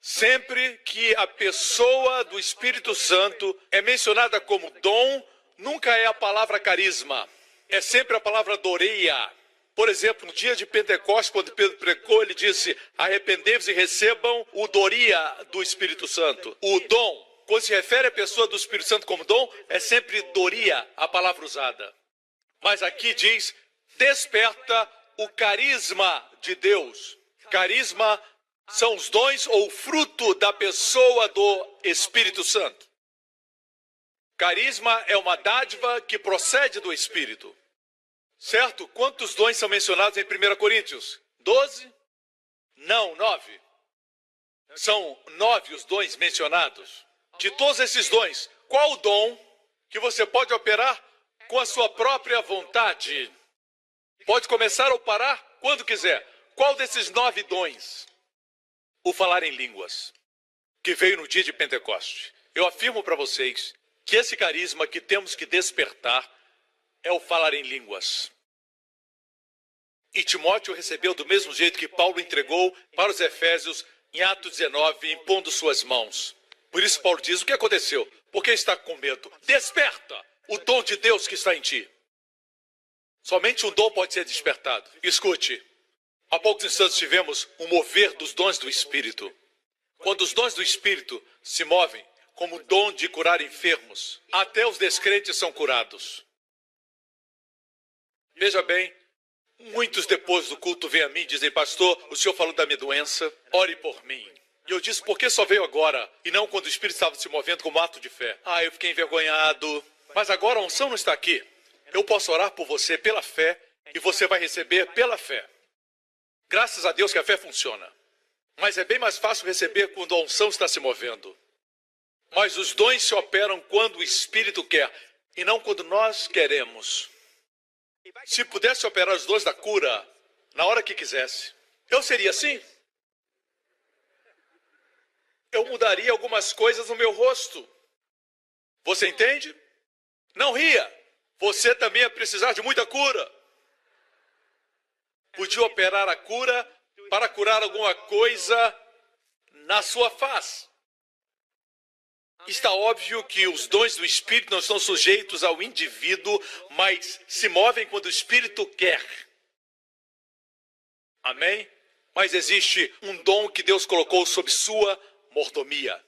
Speaker 3: Sempre que a pessoa do Espírito Santo é mencionada como dom, nunca é a palavra carisma. É sempre a palavra doreia. Por exemplo, no dia de Pentecostes, quando Pedro pregou, ele disse: arrependei-vos e recebam o doria do Espírito Santo. O dom, quando se refere à pessoa do Espírito Santo como dom, é sempre doria, a palavra usada. Mas aqui diz: desperta o carisma de Deus. Carisma são os dons ou fruto da pessoa do Espírito Santo. Carisma é uma dádiva que procede do Espírito. Certo? Quantos dons são mencionados em 1 Coríntios? 12? Não, 9. São 9 os dons mencionados. De todos esses dons, qual o dom que você pode operar com a sua própria vontade? Pode começar ou parar quando quiser. Qual desses 9 dons? O falar em línguas, que veio no dia de Pentecostes. Eu afirmo para vocês que esse carisma que temos que despertar é o falar em línguas. E Timóteo recebeu do mesmo jeito que Paulo entregou para os Efésios em Atos 19, impondo suas mãos. Por isso Paulo diz: o que aconteceu? Por que está com medo? Desperta o dom de Deus que está em ti. Somente um dom pode ser despertado. Escute, há poucos instantes tivemos um mover dos dons do Espírito. Quando os dons do Espírito se movem, como o dom de curar enfermos, até os descrentes são curados. Veja bem, muitos depois do culto vêm a mim e dizem: pastor, o senhor falou da minha doença, ore por mim. E eu disse: por que só veio agora e não quando o Espírito estava se movendo como ato de fé? Eu fiquei envergonhado. Mas agora a unção não está aqui. Eu posso orar por você pela fé e você vai receber pela fé. Graças a Deus que a fé funciona. Mas é bem mais fácil receber quando a unção está se movendo. Mas os dons se operam quando o Espírito quer e não quando nós queremos. Se pudesse operar os dons da cura na hora que quisesse, eu seria assim. Eu mudaria algumas coisas no meu rosto. Você entende? Não ria. Você também ia precisar de muita cura. Podia operar a cura para curar alguma coisa na sua face. Está óbvio que os dons do Espírito não estão sujeitos ao indivíduo, mas se movem quando o Espírito quer. Amém? Mas existe um dom que Deus colocou sob sua mordomia.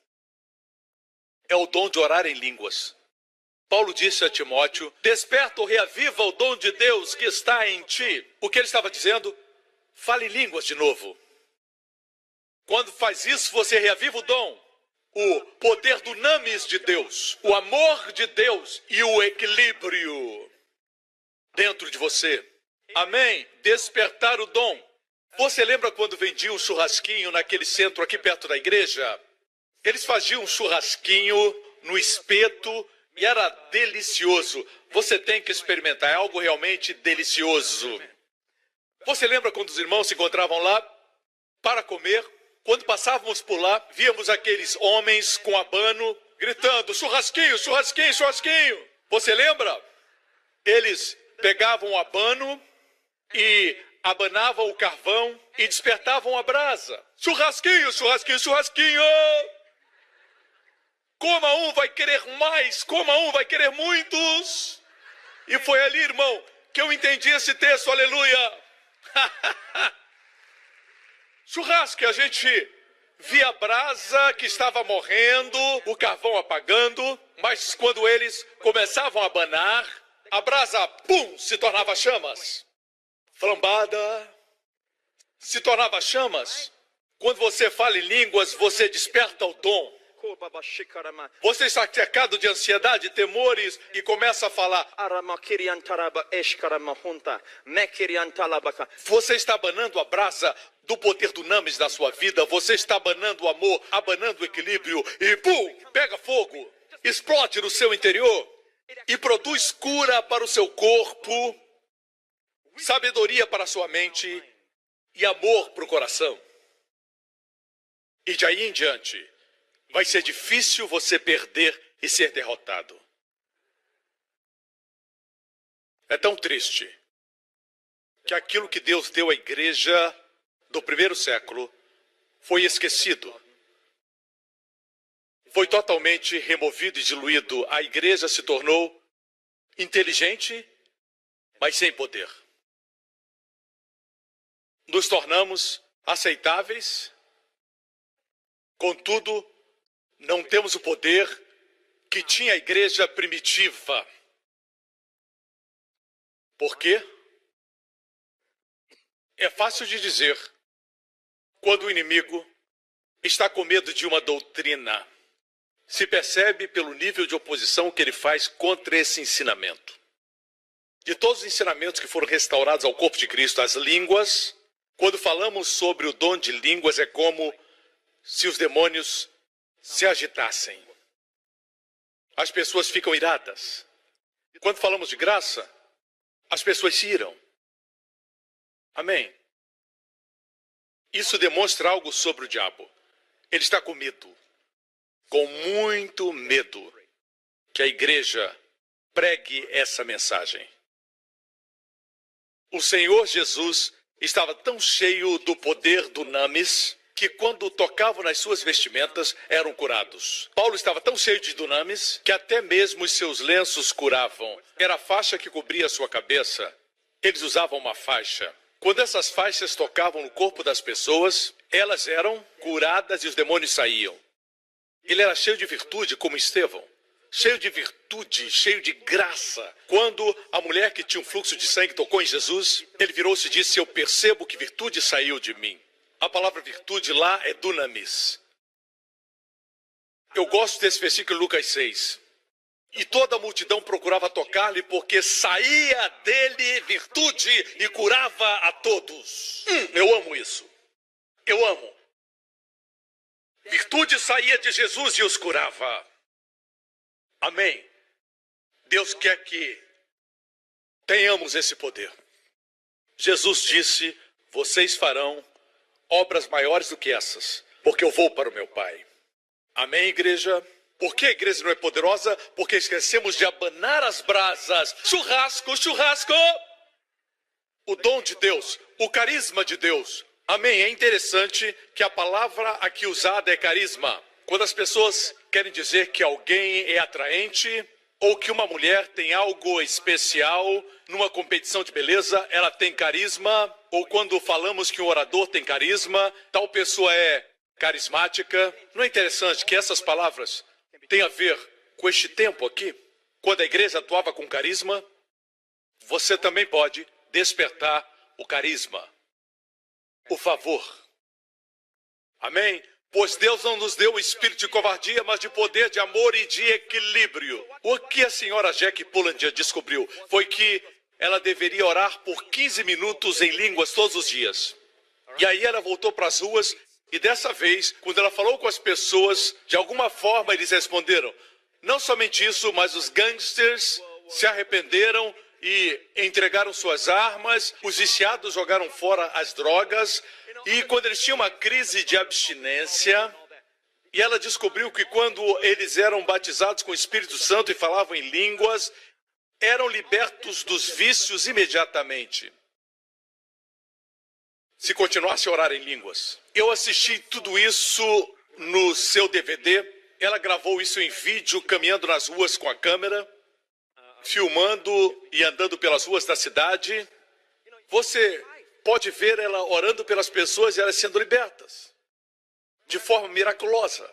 Speaker 3: É o dom de orar em línguas. Paulo disse a Timóteo: desperta ou reaviva o dom de Deus que está em ti. O que ele estava dizendo? Fale em línguas de novo. Quando faz isso, você reaviva o dom. O poder do dunamis de Deus, o amor de Deus e o equilíbrio dentro de você. Amém? Despertar o dom. Você lembra quando vendiam um churrasquinho naquele centro aqui perto da igreja? Eles faziam um churrasquinho no espeto e era delicioso. Você tem que experimentar, é algo realmente delicioso. Você lembra quando os irmãos se encontravam lá para comer? Quando passávamos por lá, víamos aqueles homens com abano gritando: churrasquinho, churrasquinho, churrasquinho. Você lembra? Eles pegavam o abano e abanavam o carvão e despertavam a brasa. Churrasquinho, churrasquinho, churrasquinho. Coma um, vai querer mais. Coma um, vai querer muitos. E foi ali, irmão, que eu entendi esse texto, aleluia. Churrasco, a gente via a brasa que estava morrendo, o carvão apagando, mas quando eles começavam a abanar, a brasa, pum, se tornava chamas. Flambada, se tornava chamas. Quando você fala em línguas, você desperta o dom. Você está cercado de ansiedade, temores e começa a falar. Você está abanando a brasa do poder do dunamis da sua vida. Você está abanando o amor, abanando o equilíbrio e pum, pega fogo, explode no seu interior e produz cura para o seu corpo, sabedoria para a sua mente e amor para o coração. E de aí em diante, vai ser difícil você perder e ser derrotado. É tão triste que aquilo que Deus deu à igreja do primeiro século foi esquecido foi totalmente removido e diluído. A igreja se tornou inteligente, mas sem poder. Nos tornamos aceitáveis, contudo, não temos o poder que tinha a igreja primitiva. Por quê? É fácil de dizer quando o inimigo está com medo de uma doutrina. Se percebe pelo nível de oposição que ele faz contra esse ensinamento. De todos os ensinamentos que foram restaurados ao corpo de Cristo, as línguas, quando falamos sobre o dom de línguas, é como se os demônios se agitassem. As pessoas ficam iradas. Quando falamos de graça, as pessoas se iram. Amém? Isso demonstra algo sobre o diabo. Ele está com medo. Com muito medo que a igreja pregue essa mensagem. O Senhor Jesus estava tão cheio do poder do dunamis que quando tocavam nas suas vestimentas eram curados. Paulo estava tão cheio de dunamis que até mesmo os seus lenços curavam. Era a faixa que cobria a sua cabeça. Eles usavam uma faixa. Quando essas faixas tocavam no corpo das pessoas, elas eram curadas e os demônios saíam. Ele era cheio de virtude, como Estevão. Cheio de virtude, cheio de graça. Quando a mulher que tinha um fluxo de sangue tocou em Jesus, ele virou-se e disse: eu percebo que virtude saiu de mim. A palavra virtude lá é dunamis. Eu gosto desse versículo em Lucas 6. E toda a multidão procurava tocar-lhe, porque saía dele virtude e curava a todos. Eu amo isso. Eu amo. Virtude saía de Jesus e os curava. Amém. Deus quer que tenhamos esse poder. Jesus disse: vocês farão obras maiores do que essas, porque eu vou para o meu Pai. Amém, igreja? Por que a igreja não é poderosa? Porque esquecemos de abanar as brasas. Churrasco, churrasco! O dom de Deus, o carisma de Deus. Amém. É interessante que a palavra aqui usada é carisma. Quando as pessoas querem dizer que alguém é atraente ou que uma mulher tem algo especial numa competição de beleza, ela tem carisma. Ou quando falamos que um orador tem carisma, tal pessoa é carismática. Não é interessante que essas palavras têm a ver com este tempo aqui? Quando a igreja atuava com carisma, você também pode despertar o carisma. O favor. Amém? Pois Deus não nos deu o espírito de covardia, mas de poder, de amor e de equilíbrio. O que a senhora Jack Pullinger descobriu foi que ela deveria orar por 15 minutos em línguas todos os dias. E aí ela voltou para as ruas e dessa vez, quando ela falou com as pessoas, de alguma forma eles responderam. Não somente isso, mas os gangsters se arrependeram e entregaram suas armas, os viciados jogaram fora as drogas, e quando eles tinham uma crise de abstinência, e ela descobriu que quando eles eram batizados com o Espírito Santo e falavam em línguas, eram libertos dos vícios imediatamente. Se continuasse a orar em línguas. Eu assisti tudo isso no seu DVD, ela gravou isso em vídeo, caminhando nas ruas com a câmera, filmando e andando pelas ruas da cidade. Você pode ver ela orando pelas pessoas e elas sendo libertas, de forma miraculosa.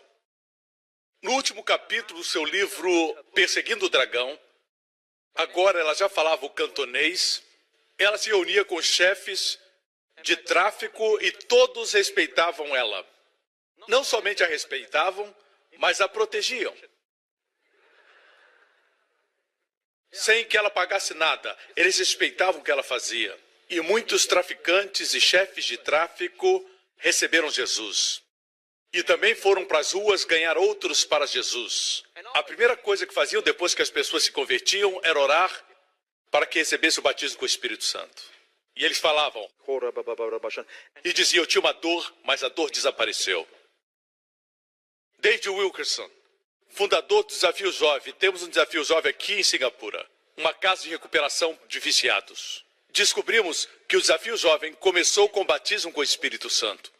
Speaker 3: No último capítulo do seu livro Perseguindo o Dragão, agora ela já falava o cantonês, ela se reunia com os chefes de tráfico e todos respeitavam ela. Não somente a respeitavam, mas a protegiam. Sem que ela pagasse nada, eles respeitavam o que ela fazia. E muitos traficantes e chefes de tráfico receberam Jesus. E também foram para as ruas ganhar outros para Jesus. A primeira coisa que faziam depois que as pessoas se convertiam era orar para que recebesse o batismo com o Espírito Santo. E eles falavam, e diziam, eu tinha uma dor, mas a dor desapareceu. David Wilkerson, fundador do Desafio Jovem. Temos um Desafio Jovem aqui em Singapura, uma casa de recuperação de viciados. Descobrimos que o Desafio Jovem começou com o batismo com o Espírito Santo.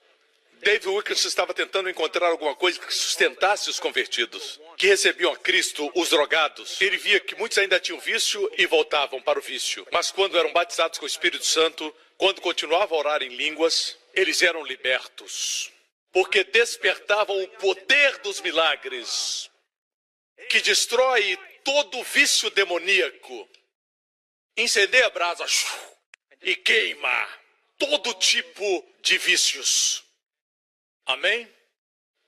Speaker 3: David Wilkerson estava tentando encontrar alguma coisa que sustentasse os convertidos, que recebiam a Cristo, os drogados. Ele via que muitos ainda tinham vício e voltavam para o vício. Mas quando eram batizados com o Espírito Santo, quando continuavam a orar em línguas, eles eram libertos. Porque despertavam o poder dos milagres, que destrói todo vício demoníaco. Incendeia a brasa e queima todo tipo de vícios. Amém?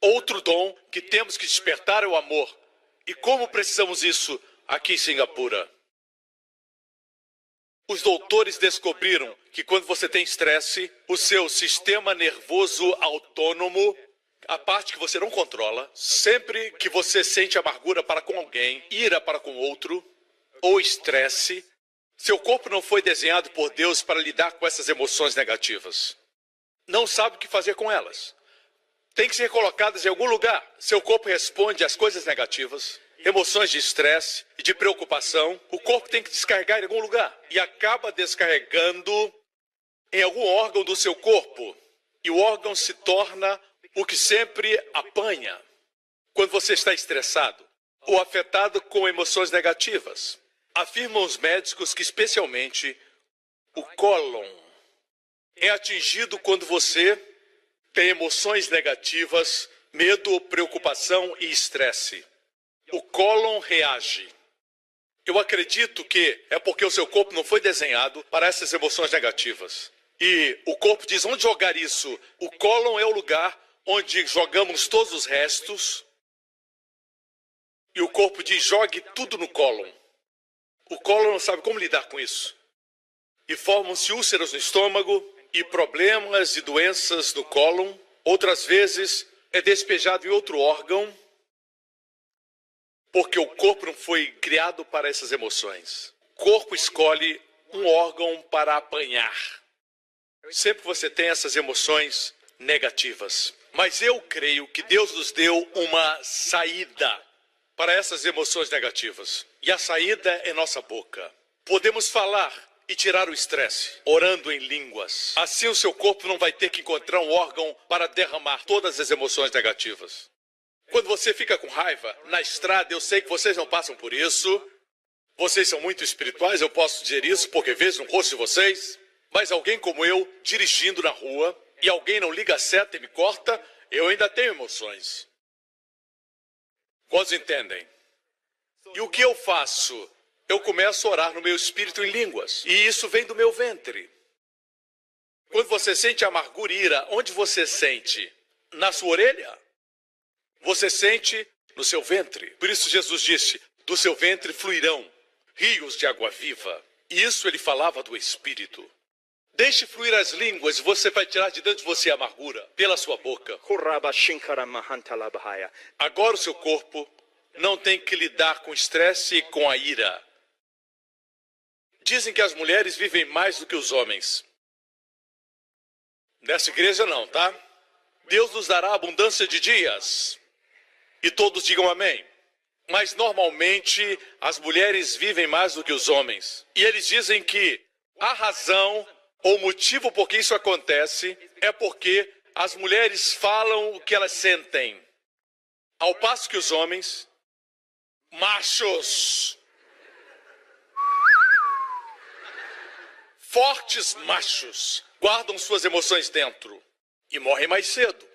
Speaker 3: Outro dom que temos que despertar é o amor. E como precisamos isso aqui em Singapura? Os doutores descobriram que quando você tem estresse, o seu sistema nervoso autônomo, a parte que você não controla, sempre que você sente amargura para com alguém, ira para com outro, ou estresse, seu corpo não foi desenhado por Deus para lidar com essas emoções negativas. Não sabe o que fazer com elas. Tem que ser colocadas em algum lugar. Seu corpo responde às coisas negativas, emoções de estresse e de preocupação. O corpo tem que descarregar em algum lugar. E acaba descarregando em algum órgão do seu corpo. E o órgão se torna o que sempre apanha quando você está estressado ou afetado com emoções negativas. Afirmam os médicos que especialmente o cólon é atingido quando você tem emoções negativas, medo, preocupação e estresse. O cólon reage. Eu acredito que é porque o seu corpo não foi desenhado para essas emoções negativas. E o corpo diz onde jogar isso. O cólon é o lugar onde jogamos todos os restos. E o corpo diz jogue tudo no cólon. O cólon não sabe como lidar com isso. E formam-se úlceras no estômago e problemas e doenças no cólon. Outras vezes é despejado em outro órgão, porque o corpo não foi criado para essas emoções. O corpo escolhe um órgão para apanhar. Sempre você tem essas emoções negativas. Mas eu creio que Deus nos deu uma saída para essas emoções negativas. E a saída é nossa boca. Podemos falar e tirar o estresse, orando em línguas. Assim o seu corpo não vai ter que encontrar um órgão para derramar todas as emoções negativas. Quando você fica com raiva na estrada, eu sei que vocês não passam por isso. Vocês são muito espirituais, eu posso dizer isso porque vejo no rosto de vocês. Mas alguém como eu, dirigindo na rua, e alguém não liga a seta e me corta, eu ainda tenho emoções. Quantos entendem? E o que eu faço? Eu começo a orar no meu espírito em línguas. E isso vem do meu ventre. Quando você sente amargura e ira, onde você sente? Na sua orelha? Você sente no seu ventre. Por isso Jesus disse, do seu ventre fluirão rios de água viva. E isso ele falava do espírito. Deixe fluir as línguas e você vai tirar de dentro de você a amargura pela sua boca. Agora o seu corpo não tem que lidar com o estresse e com a ira. Dizem que as mulheres vivem mais do que os homens. Nessa igreja não, tá? Deus nos dará abundância de dias. E todos digam amém. Mas normalmente as mulheres vivem mais do que os homens. E eles dizem que a razão ou o motivo por que isso acontece é porque as mulheres falam o que elas sentem. Ao passo que os homens, machos, fortes machos, guardam suas emoções dentro e morrem mais cedo.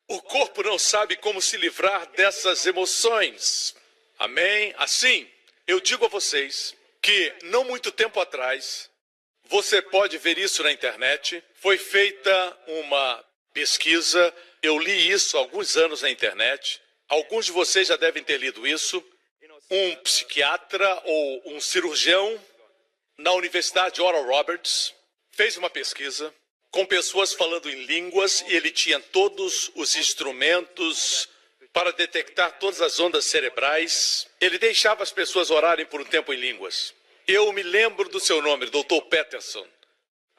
Speaker 3: O corpo não sabe como se livrar dessas emoções. Amém? Assim, eu digo a vocês que não muito tempo atrás, você pode ver isso na internet, foi feita uma pesquisa, eu li isso há alguns anos na internet, alguns de vocês já devem ter lido isso, um psiquiatra ou um cirurgião na Universidade Oral Roberts fez uma pesquisa com pessoas falando em línguas e ele tinha todos os instrumentos para detectar todas as ondas cerebrais. Ele deixava as pessoas orarem por um tempo em línguas. Eu me lembro do seu nome, Dr. Peterson.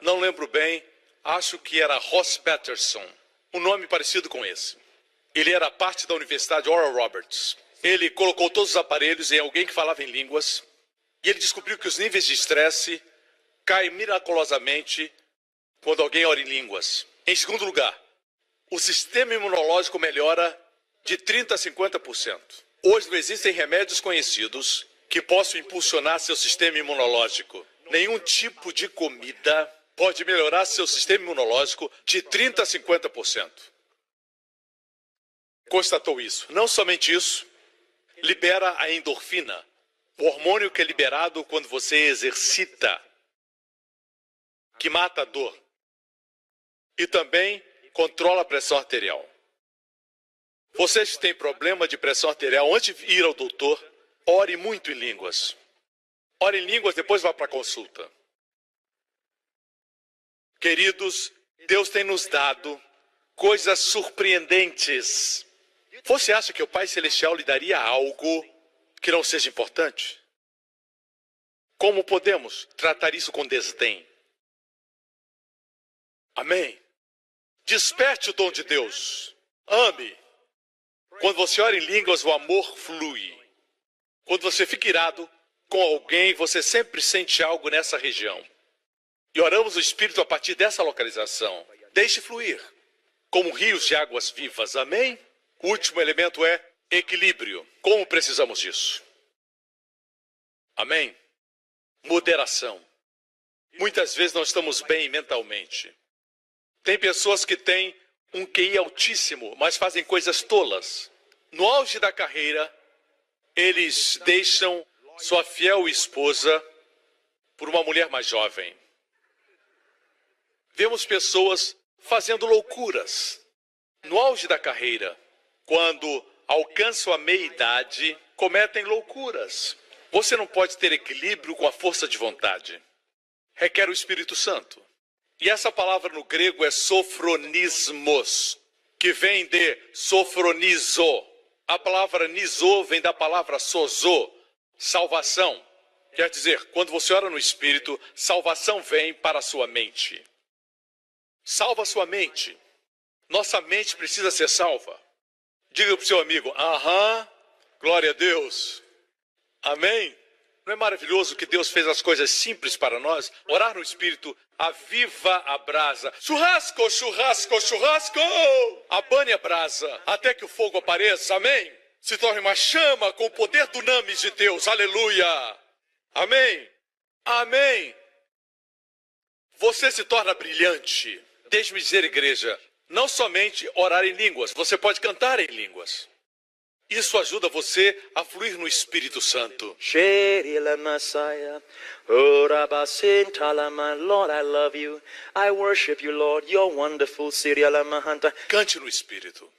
Speaker 3: Não lembro bem, acho que era Ross Patterson, um nome parecido com esse. Ele era parte da Universidade Oral Roberts. Ele colocou todos os aparelhos em alguém que falava em línguas e ele descobriu que os níveis de estresse caem miraculosamente quando alguém ora em línguas. Em segundo lugar, o sistema imunológico melhora de 30% a 50%. Hoje não existem remédios conhecidos que possam impulsionar seu sistema imunológico. Nenhum tipo de comida pode melhorar seu sistema imunológico de 30% a 50%. Constatou isso. Não somente isso, libera a endorfina, o hormônio que é liberado quando você exercita, que mata a dor. E também controla a pressão arterial. Vocês que têm problema de pressão arterial, antes de ir ao doutor, ore muito em línguas. Ore em línguas, depois vá para a consulta. Queridos, Deus tem nos dado coisas surpreendentes. Você acha que o Pai Celestial lhe daria algo que não seja importante? Como podemos tratar isso com desdém? Amém? Desperte o dom de Deus. Ame. Quando você ora em línguas, o amor flui. Quando você fica irado com alguém, você sempre sente algo nessa região. E oramos o Espírito a partir dessa localização. Deixe fluir, como rios de águas vivas. Amém? O último elemento é equilíbrio. Como precisamos disso? Amém? Moderação. Muitas vezes não estamos bem mentalmente. Tem pessoas que têm um QI altíssimo, mas fazem coisas tolas. No auge da carreira, eles deixam sua fiel esposa por uma mulher mais jovem. Vemos pessoas fazendo loucuras. No auge da carreira, quando alcançam a meia-idade, cometem loucuras. Você não pode ter equilíbrio com a força de vontade. Requer o Espírito Santo. E essa palavra no grego é sofronismos, que vem de sofronizo. A palavra nizo vem da palavra sozo, salvação. Quer dizer, quando você ora no Espírito, salvação vem para a sua mente. Salva a sua mente. Nossa mente precisa ser salva. Diga para o seu amigo, aham, glória a Deus. Amém? Não é maravilhoso que Deus fez as coisas simples para nós? Orar no Espírito aviva a brasa. Churrasco, churrasco, churrasco! Abane a brasa até que o fogo apareça. Amém? Se torne uma chama com o poder do dunamis de Deus. Aleluia! Amém? Amém! Você se torna brilhante. Deixe-me dizer, igreja, não somente orar em línguas, você pode cantar em línguas. Isso ajuda você a fluir no Espírito Santo.
Speaker 4: Lord, I love you. I worship you, Lord. You're wonderful.
Speaker 3: Cante no Espírito.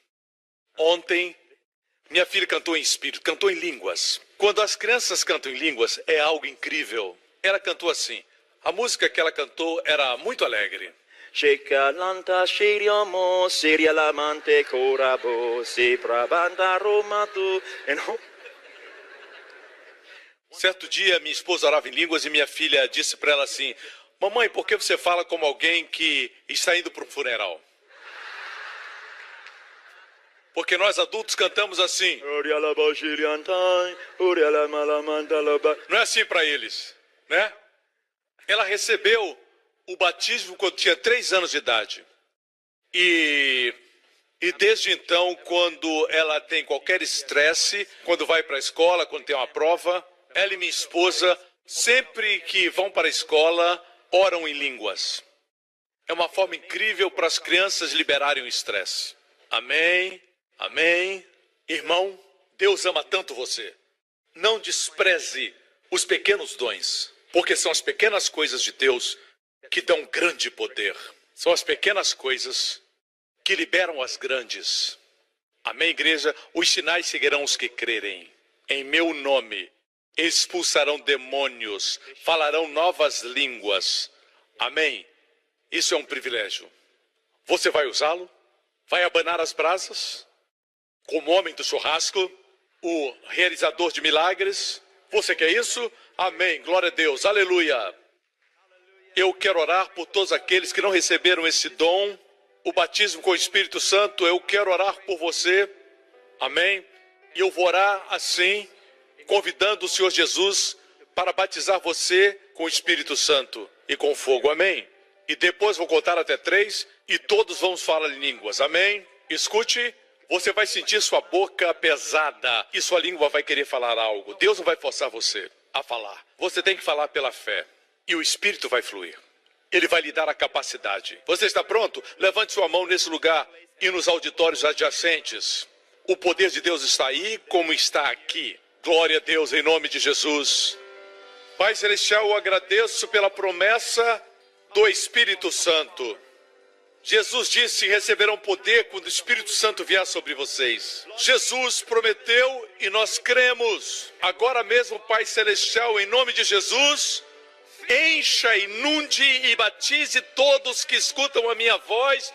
Speaker 3: Ontem, minha filha cantou em Espírito, cantou em línguas. Quando as crianças cantam em línguas, é algo incrível. Ela cantou assim. A música que ela cantou era muito alegre.
Speaker 4: Shekalanta shiriomo sirialamante korabo se prabanda romatu.
Speaker 3: Certo dia, minha esposa orava em línguas e minha filha disse para ela assim: mamãe, por que você fala como alguém que está indo para um funeral? Porque nós adultos cantamos assim. Não é assim para eles, né? Ela recebeu o batismo quando tinha 3 anos de idade. E desde então, quando ela tem qualquer estresse, quando vai para a escola, quando tem uma prova, ela e minha esposa, sempre que vão para a escola, oram em línguas. É uma forma incrível para as crianças liberarem o estresse. Amém, amém. Irmão, Deus ama tanto você. Não despreze os pequenos dons, porque são as pequenas coisas de Deus que dão grande poder. São as pequenas coisas que liberam as grandes. Amém, igreja? Os sinais seguirão os que crerem. Em meu nome expulsarão demônios, falarão novas línguas. Amém? Isso é um privilégio. Você vai usá-lo? Vai abanar as brasas? Como homem do churrasco, o realizador de milagres? Você quer isso? Amém. Glória a Deus. Aleluia. Eu quero orar por todos aqueles que não receberam esse dom, o batismo com o Espírito Santo. Eu quero orar por você. Amém? E eu vou orar assim, convidando o Senhor Jesus para batizar você com o Espírito Santo e com fogo. Amém? E depois vou contar até 3 e todos vamos falar em línguas. Amém? Escute, você vai sentir sua boca pesada e sua língua vai querer falar algo. Deus não vai forçar você a falar. Você tem que falar pela fé e o Espírito vai fluir. Ele vai lhe dar a capacidade. Você está pronto? Levante sua mão nesse lugar e nos auditórios adjacentes. O poder de Deus está aí como está aqui. Glória a Deus em nome de Jesus. Pai Celestial, eu agradeço pela promessa do Espírito Santo. Jesus disse: receberão poder quando o Espírito Santo vier sobre vocês. Jesus prometeu e nós cremos. Agora mesmo, Pai Celestial, em nome de Jesus, encha, inunde e batize todos que escutam a minha voz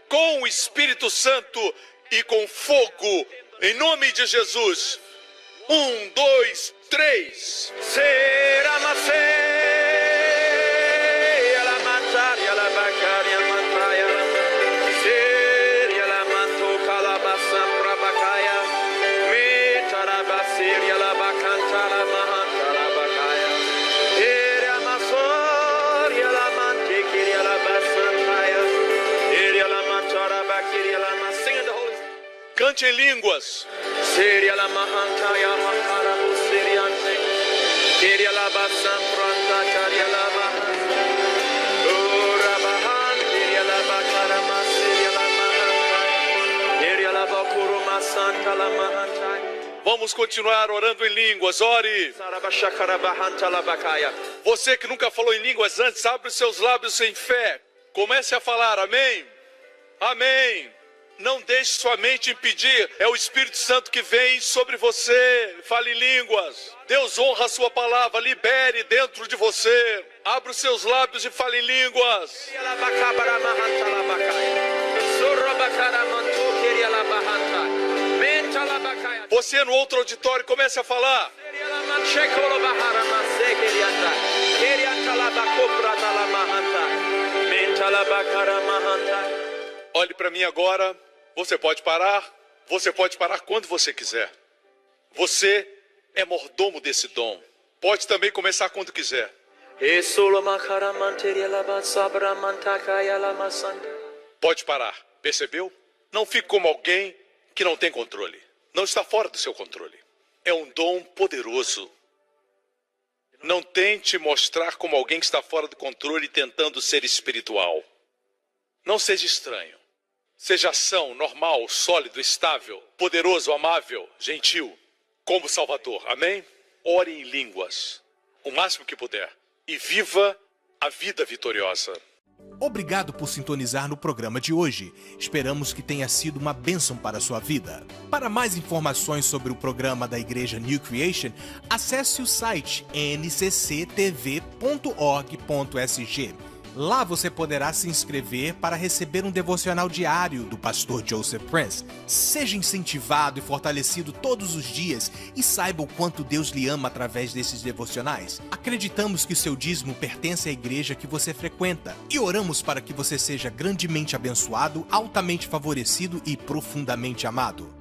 Speaker 3: com o Espírito Santo e com fogo, em nome de Jesus. 1, 2, 3. Cante em línguas. Vamos continuar orando em línguas. Ore. Você que nunca falou em línguas antes, abre os seus lábios em fé. Comece a falar. Amém. Amém. Não deixe sua mente impedir. É o Espírito Santo que vem sobre você. Fale em línguas. Deus honra a sua palavra. Libere dentro de você. Abra os seus lábios e fale em línguas. Você no outro auditório, comece a falar. Olhe para mim agora. Você pode parar. Você pode parar quando você quiser. Você é mordomo desse dom. Pode também começar quando quiser. Pode parar. Percebeu? Não fique como alguém que não tem controle. Não está fora do seu controle. É um dom poderoso. Não tente mostrar como alguém que está fora do controle tentando ser espiritual. Não seja estranho. Seja ação, normal, sólido, estável, poderoso, amável, gentil, como Salvador. Amém? Ore em línguas, o máximo que puder, e viva a vida vitoriosa.
Speaker 5: Obrigado por sintonizar no programa de hoje. Esperamos que tenha sido uma bênção para a sua vida. Para mais informações sobre o programa da Igreja New Creation, acesse o site ncctv.org.sg. Lá você poderá se inscrever para receber um devocional diário do pastor Joseph Prince. Seja incentivado e fortalecido todos os dias e saiba o quanto Deus lhe ama através desses devocionais. Acreditamos que o seu dízimo pertence à igreja que você frequenta e oramos para que você seja grandemente abençoado, altamente favorecido e profundamente amado.